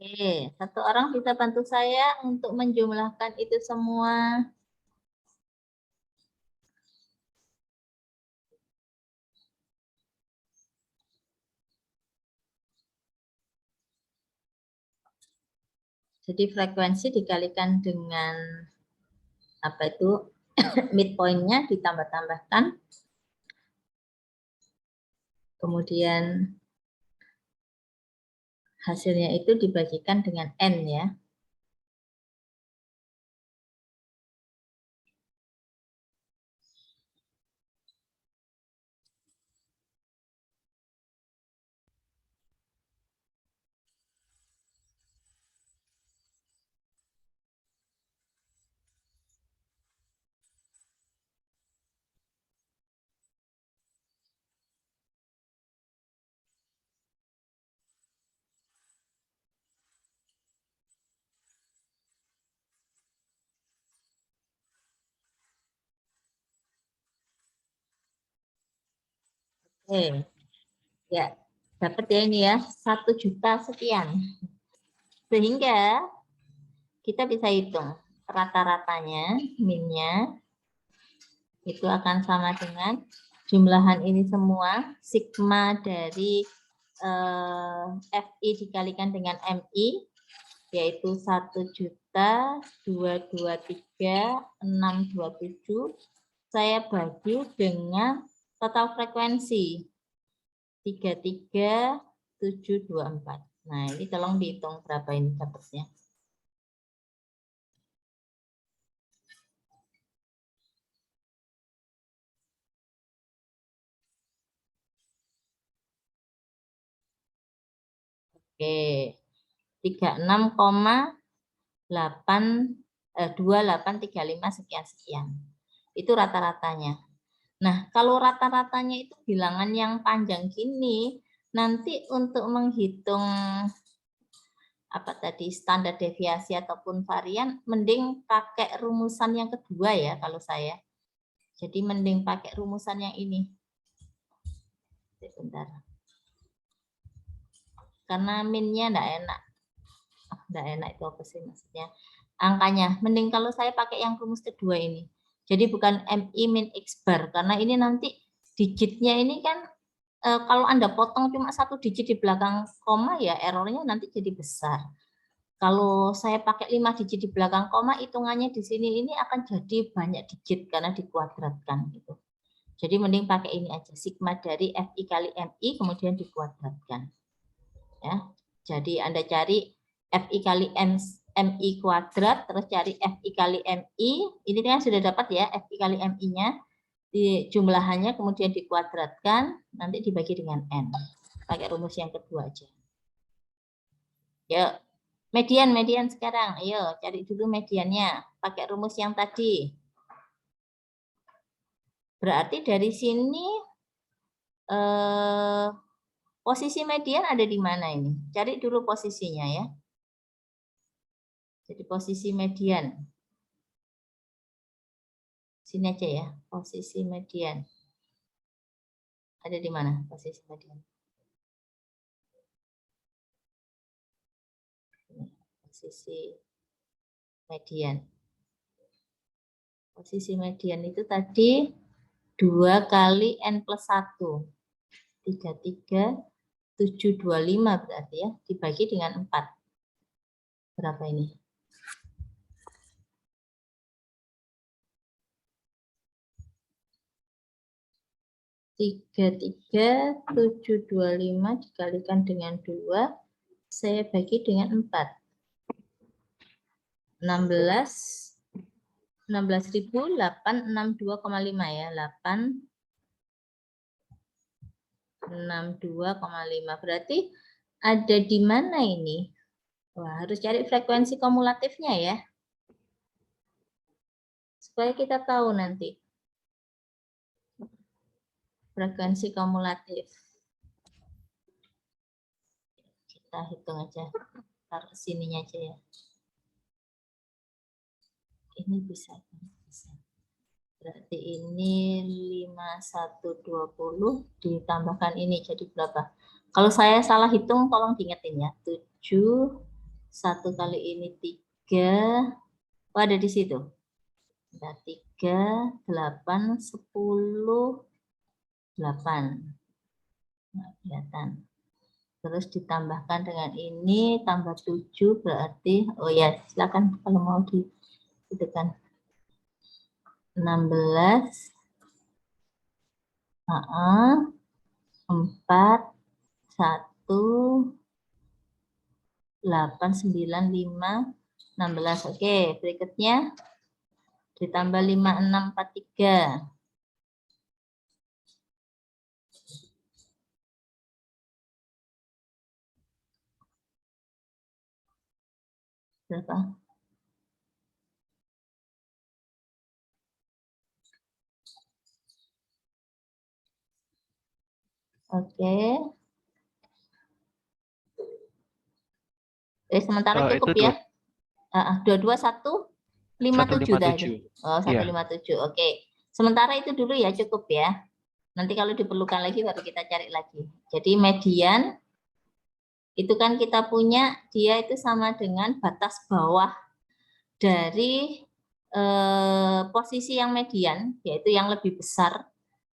Oke, satu orang bisa bantu saya untuk menjumlahkan itu semua. Jadi frekuensi dikalikan dengan apa itu midpoint-nya ditambah-tambahkan. Kemudian hasilnya itu dibagikan dengan N ya. Oke. Ya, Dapat ya ini ya, 1 juta sekian. Sehingga kita bisa hitung rata-ratanya, min-nya itu akan sama dengan jumlahan ini semua, sigma dari FI dikalikan dengan MI, yaitu 1.223.627. Saya bagi dengan total frekuensi 33.724. Nah, ini tolong dihitung berapa ini dapatnya. Oke, 2835 sekian-sekian. Itu rata-ratanya. Nah, kalau rata-ratanya itu bilangan yang panjang gini, nanti untuk menghitung apa tadi standar deviasi ataupun varian, mending pakai rumusan yang kedua ya kalau saya. Jadi mending pakai rumusan yang ini. Sebentar. Karena minnya enggak enak. Enggak enak itu apa sih maksudnya? Angkanya. Mending kalau saya pakai yang rumus kedua ini. Jadi bukan MI min X bar. Karena ini nanti digitnya ini kan kalau Anda potong cuma 1 digit di belakang koma ya errornya nanti jadi besar. Kalau saya pakai 5 digit di belakang koma, hitungannya di sini ini akan jadi banyak digit karena dikuadratkan gitu. Jadi mending pakai ini aja, sigma dari FI kali MI kemudian dikuadratkan. Ya. Jadi Anda cari FI kali MI kuadrat, terus cari FI kali MI, ini kan sudah dapat ya FI kali MI-nya, di jumlahannya kemudian dikuadratkan, nanti dibagi dengan N. Pakai rumus yang kedua aja. Yuk, median sekarang, ayo cari dulu mediannya, pakai rumus yang tadi. Berarti dari sini, posisi median ada di mana ini? Cari dulu posisinya ya. Jadi posisi median. Sini aja ya, posisi median. Ada di mana posisi median? Posisi median. Posisi median itu tadi 2 kali N plus 1. 33.725 berarti ya, dibagi dengan 4. Berapa ini? 33.725 dikalikan dengan 2, saya bagi dengan 4. 16.862,5 ya, 862,5. Berarti ada di mana ini? Wah, harus cari frekuensi kumulatifnya ya. Supaya kita tahu nanti. Frekuensi kumulatif. Kita hitung aja. Taruh sininya aja ya. Ini bisa. Berarti ini 5120 ditambahkan ini jadi berapa? Kalau saya salah hitung tolong diingetin ya. 7, 1 kali ini 3. Oh, ada di situ. Ada 3, 8, 10, 8. Nah, kelihatan. Terus ditambahkan dengan ini tambah 7 berarti oh ya silakan kalau mau di itu kan 16 4 1 8 9 5 16. Oke, berikutnya ditambah 5 6 4 3. Berapa? Oke. Sementara cukup ya. 22157 tadi. Oh, 157. Oke. Sementara itu dulu ya cukup ya. Nanti kalau diperlukan lagi baru kita cari lagi. Jadi median itu kan kita punya dia itu sama dengan batas bawah dari posisi yang median, yaitu yang lebih besar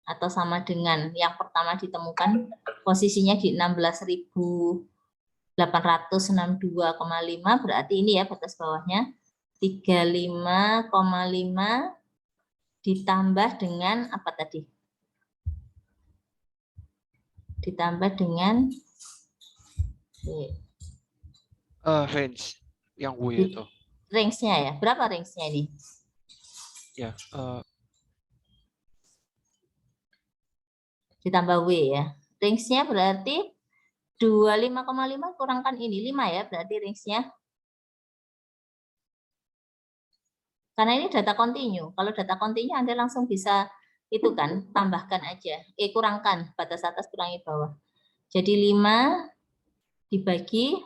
atau sama dengan yang pertama ditemukan posisinya di 16.862,5, berarti ini ya batas bawahnya 35,5 ditambah dengan apa tadi? Ditambah dengan range yang W itu. range-nya ya. Berapa range-nya ini? Ya, Ditambah W ya. Range-nya berarti 25,5 kurangkan ini 5 ya, berarti range-nya. Karena ini data kontinu. Kalau data kontinu Anda langsung bisa itu kan, tambahkan aja. Kurangkan, batas atas kurangi bawah. Jadi 5 dibagi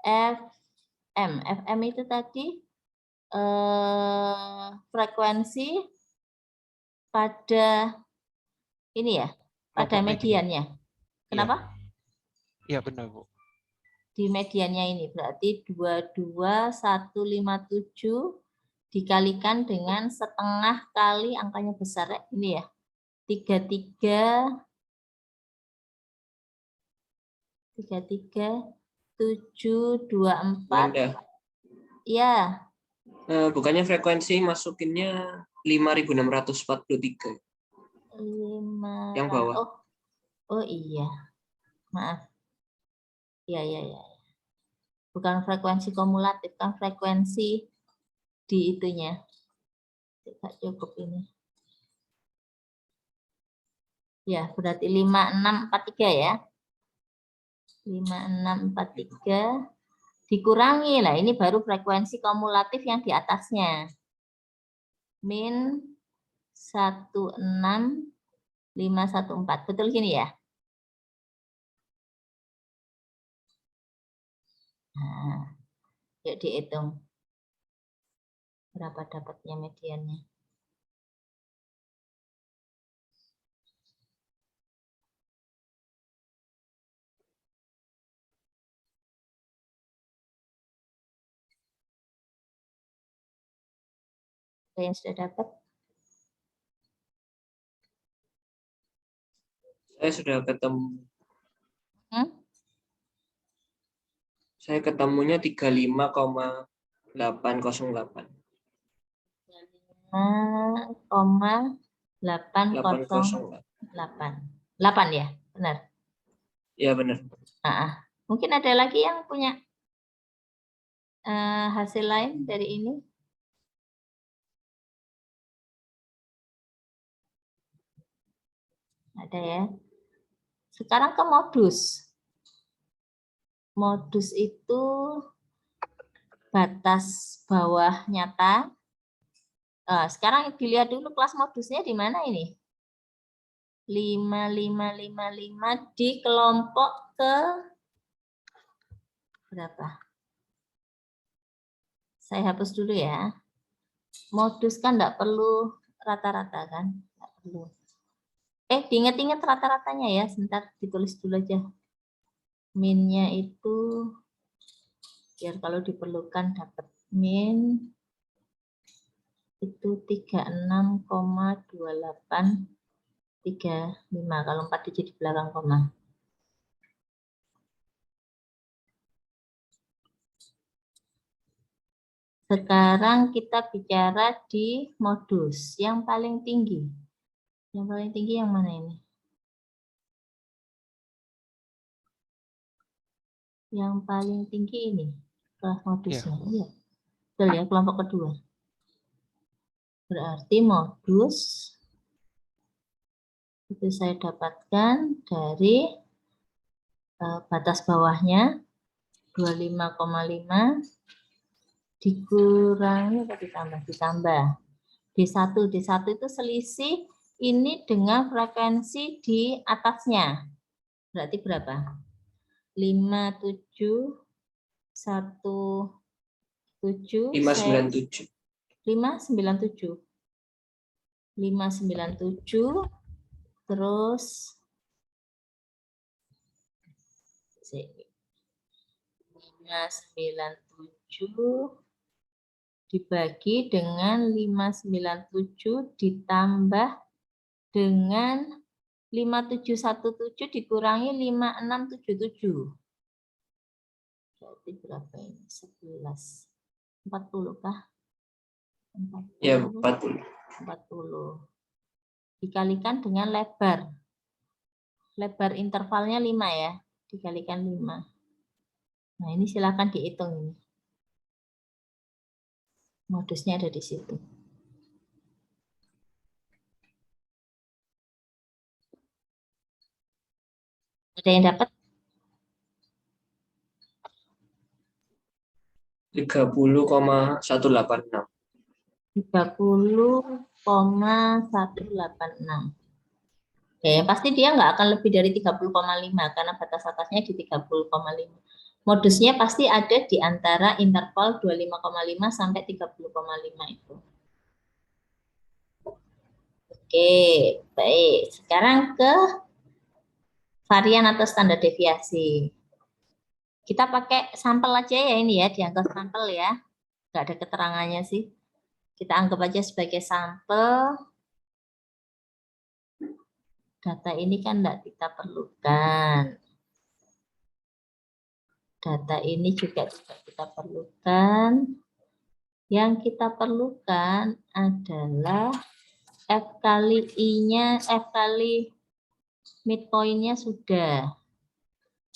FM. FM itu tadi frekuensi pada ini ya, pada kelompok median. mediannya. Kenapa? Iya benar, Bu. Di mediannya ini berarti 22157 dikalikan dengan setengah kali angkanya besar ya, ini ya. 33724. Ya. Bukannya frekuensi masukinnya 5643. 5 Yang bawah. Oh iya. Maaf. Ya. Bukan frekuensi kumulatif, kan frekuensi di itunya. Tidak cukup ini. Ya, berarti 5643 ya. 5643 dikurangi. Lah, ini baru frekuensi kumulatif yang di atasnya. Min 16514. Betul gini ya? Nah, yuk dihitung. Berapa dapatnya mediannya? Ada yang sudah dapat? Saya sudah ketemu. Saya ketemunya 35,808. 5,808. 8 ya, benar? Ya benar. Mungkin ada lagi yang punya hasil lain dari ini? Ada ya. Sekarang ke modus. Modus itu batas bawah nyata. Sekarang dilihat dulu kelas modusnya di mana ini? 5555 di kelompok ke berapa? Saya hapus dulu ya. Modus kan enggak perlu rata-rata kan? Enggak perlu. Diingat-ingat rata-ratanya ya, sebentar ditulis dulu aja. Minnya itu biar kalau diperlukan dapat min itu 36,2835 kalau 4 digit di belakang koma. Sekarang kita bicara di modus yang paling tinggi. Yang paling tinggi yang mana ini? Yang paling tinggi ini kelas modusnya. Iya. Betul ya, kelompok kedua. Berarti modus itu saya dapatkan dari batas bawahnya 25,5 dikurangi atau ditambah. D1 itu selisih ini dengan frekuensi di atasnya. Berarti berapa? 5717 597 597 Terus 597 dibagi dengan 597 ditambah dengan 5717 dikurangi 5677. Berarti berapa ini? 11. 40 kah? 40. Ya, 40. 40. Dikalikan dengan lebar. Lebar intervalnya 5 ya. Dikalikan 5. Nah, ini silakan dihitung ini. Modusnya ada di situ. Ada yang dapat? 30,186. 30,186. Oke, pasti dia nggak akan lebih dari 30,5 karena batas atasnya di 30,5. Modusnya pasti ada di antara interval 25,5 sampai 30,5 itu. Oke, baik. Sekarang ke varian atau standar deviasi. Kita pakai sampel aja ya ini ya, dianggap sampel ya. Nggak ada keterangannya sih. Kita anggap aja sebagai sampel. Data ini kan enggak kita perlukan. Data ini juga tidak kita perlukan. Yang kita perlukan adalah F kali I-nya, F kali midpoint-nya sudah.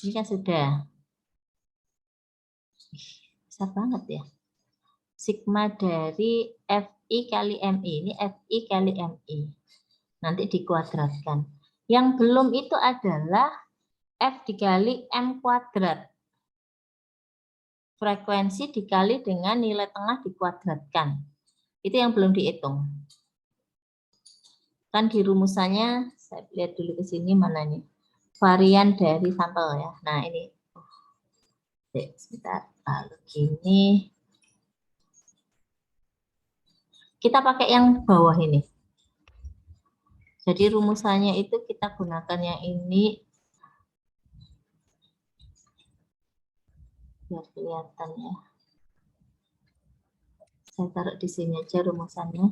Ini kan sudah. Besar banget ya. Sigma dari FI kali MI. Ini FI kali MI. Nanti dikuadratkan. Yang belum itu adalah F dikali M kuadrat. Frekuensi dikali dengan nilai tengah dikuadratkan. Itu yang belum dihitung. Kan di rumusannya, saya lihat dulu ke sini mana nih. Varian dari sampel ya. Nah ini. Oke, sebentar. Lalu gini. Kita pakai yang bawah ini. Jadi rumusannya itu kita gunakan yang ini. Biar kelihatan ya. Saya taruh di sini aja rumusannya.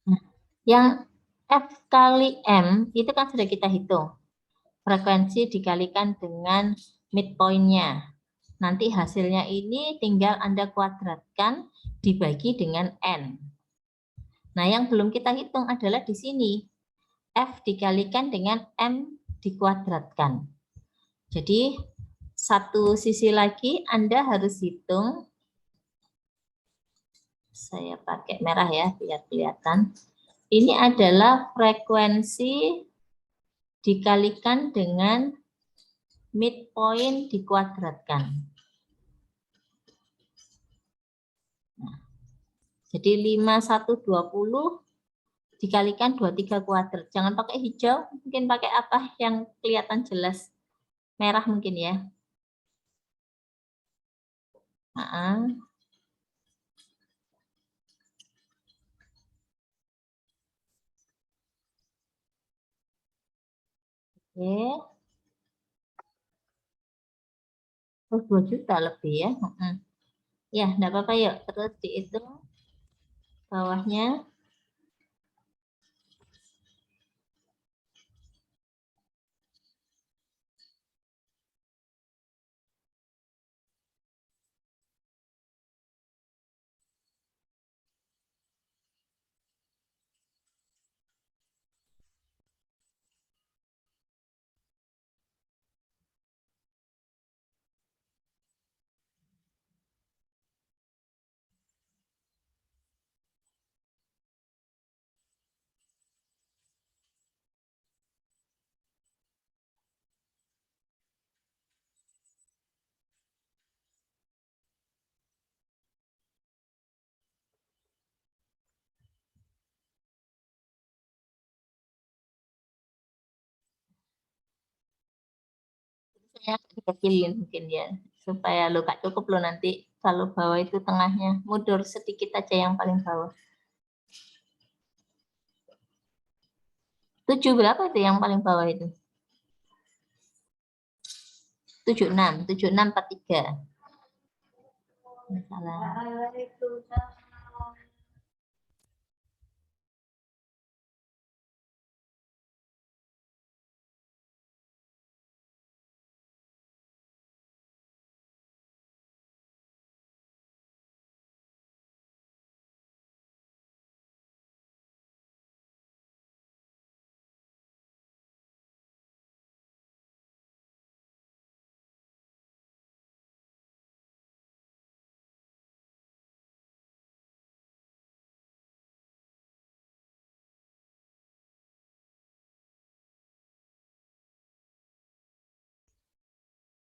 Nah, yang F kali M itu kan sudah kita hitung. Frekuensi dikalikan dengan midpoint-nya. Nanti hasilnya ini tinggal Anda kuadratkan dibagi dengan N. Nah, yang belum kita hitung adalah di sini. F dikalikan dengan M dikuadratkan. Jadi, satu sisi lagi Anda harus hitung. Saya pakai merah ya, biar kelihatan. Ini adalah frekuensi dikalikan dengan midpoint dikuadratkan. Nah, jadi 5120 dikalikan 23 kuadrat. Jangan pakai hijau, mungkin pakai apa yang kelihatan jelas. Merah mungkin ya. Oke. Oh, 2 juta lebih ya. Ya, enggak apa-apa yuk. Terus dihitung bawahnya. Saya kecilin mungkin ya. supaya lo gak cukup lo nanti kalau bawah itu tengahnya mundur sedikit aja yang paling bawah. 7 berapa itu yang paling bawah itu? 7643. Salah.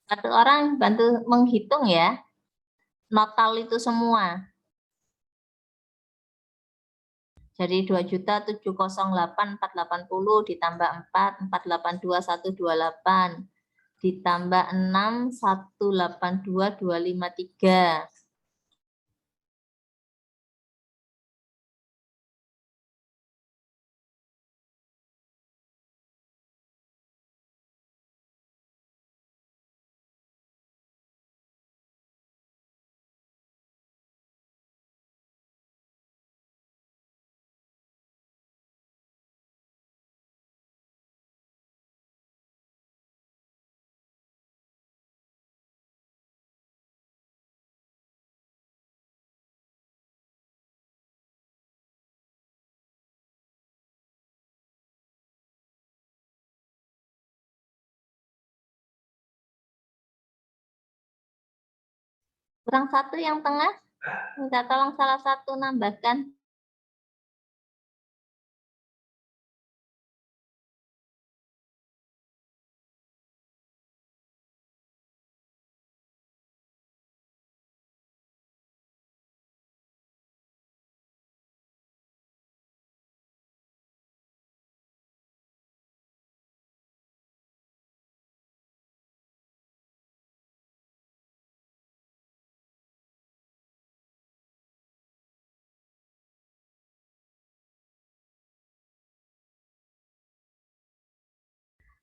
Satu orang bantu menghitung ya, notal itu semua. Jadi 2.708.480 ditambah 4, 482.128 ditambah 6, 182.253. Kurang satu yang tengah, minta tolong salah satu nambahkan.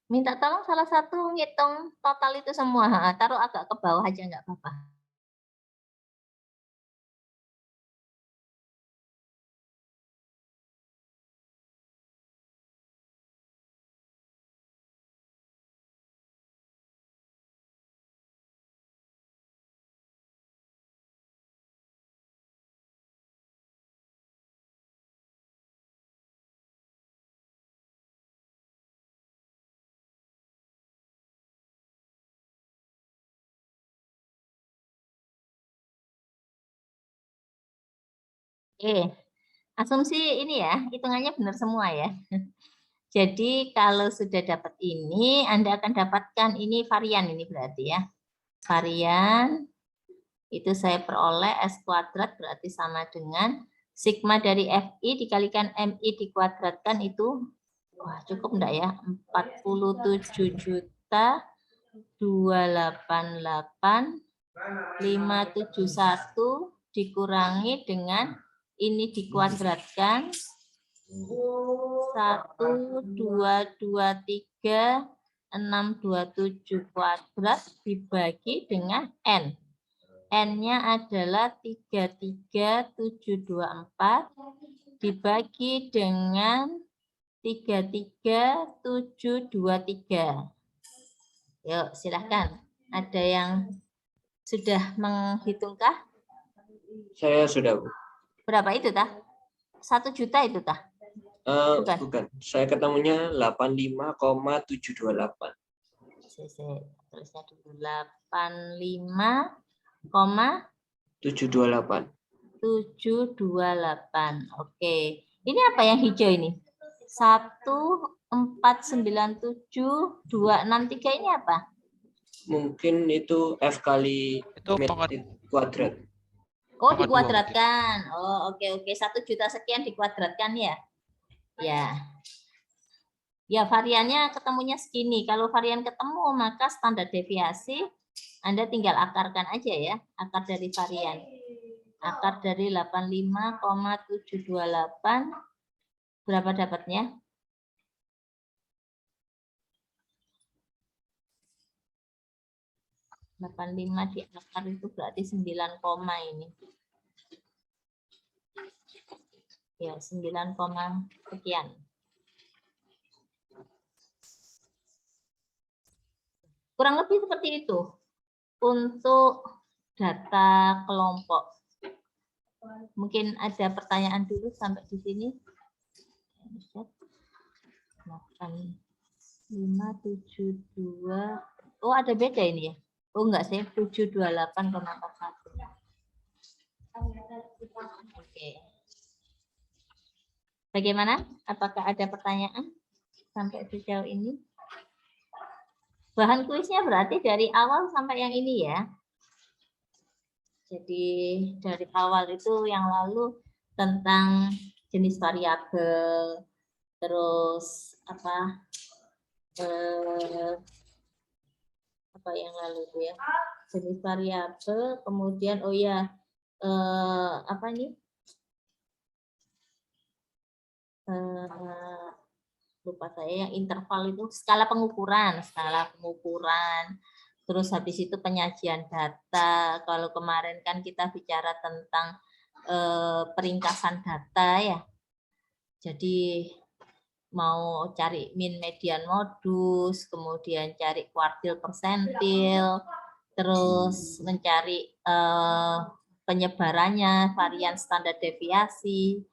Minta tolong salah satu ngitung total itu semua. Taruh agak ke bawah aja nggak apa-apa. Asumsi ini ya, hitungannya benar semua ya. Jadi kalau sudah dapat ini, Anda akan dapatkan ini varian ini berarti ya. Varian itu saya peroleh S kuadrat berarti sama dengan sigma dari FI dikalikan MI dikuadratkan itu, wah cukup enggak ya, 47.288.571 dikurangi dengan ini dikuadratkan 1,223,627 kuadrat dibagi dengan N. N-nya adalah 33.724 dibagi dengan 33.723. Yuk, silahkan. Ada yang sudah menghitungkah? Saya sudah, Bu. Berapa itu, tah? 1 juta itu, tah? Bukan. Saya ketemunya 85,728. Tulisnya dulu 85,728. 728. Oke. Ini apa yang hijau ini? 1497263 ini apa? Mungkin itu F kali Itu pangkat kuadrat. Oh, pangkat 2 mungkin. dikuadratkan. Oh, oke. 1 juta sekian dikuadratkan ya. Ya. Ya, variannya ketemunya segini. Kalau varian ketemu, maka standar deviasi Anda tinggal akarkan aja ya, akar dari varian. Akar dari 85,728 berapa dapatnya? 85 di akar itu berarti 9 koma ini. Ya, 9 koma sekian. Kurang lebih seperti itu untuk data kelompok. Mungkin ada pertanyaan dulu sampai di sini. 8572. Oh, ada beda ini ya? Oh, enggak sih, 728,41. Oke. Bagaimana? Apakah ada pertanyaan sampai sejauh ini? Bahan kuisnya berarti dari awal sampai yang ini ya. Jadi dari awal itu yang lalu tentang jenis variabel, terus apa yang lalu itu ya, jenis variabel, kemudian oh ya apa ini lupa saya, yang interval itu skala pengukuran, terus habis itu penyajian data. Kalau kemarin kan kita bicara tentang peringkasan data ya, jadi mau cari min, median, modus, kemudian cari kuartil, persentil, terus mencari penyebarannya, varian, standar deviasi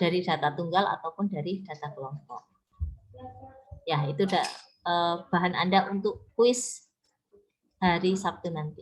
dari data tunggal ataupun dari data kelompok. Ya, itu bahan Anda untuk kuis hari Sabtu nanti.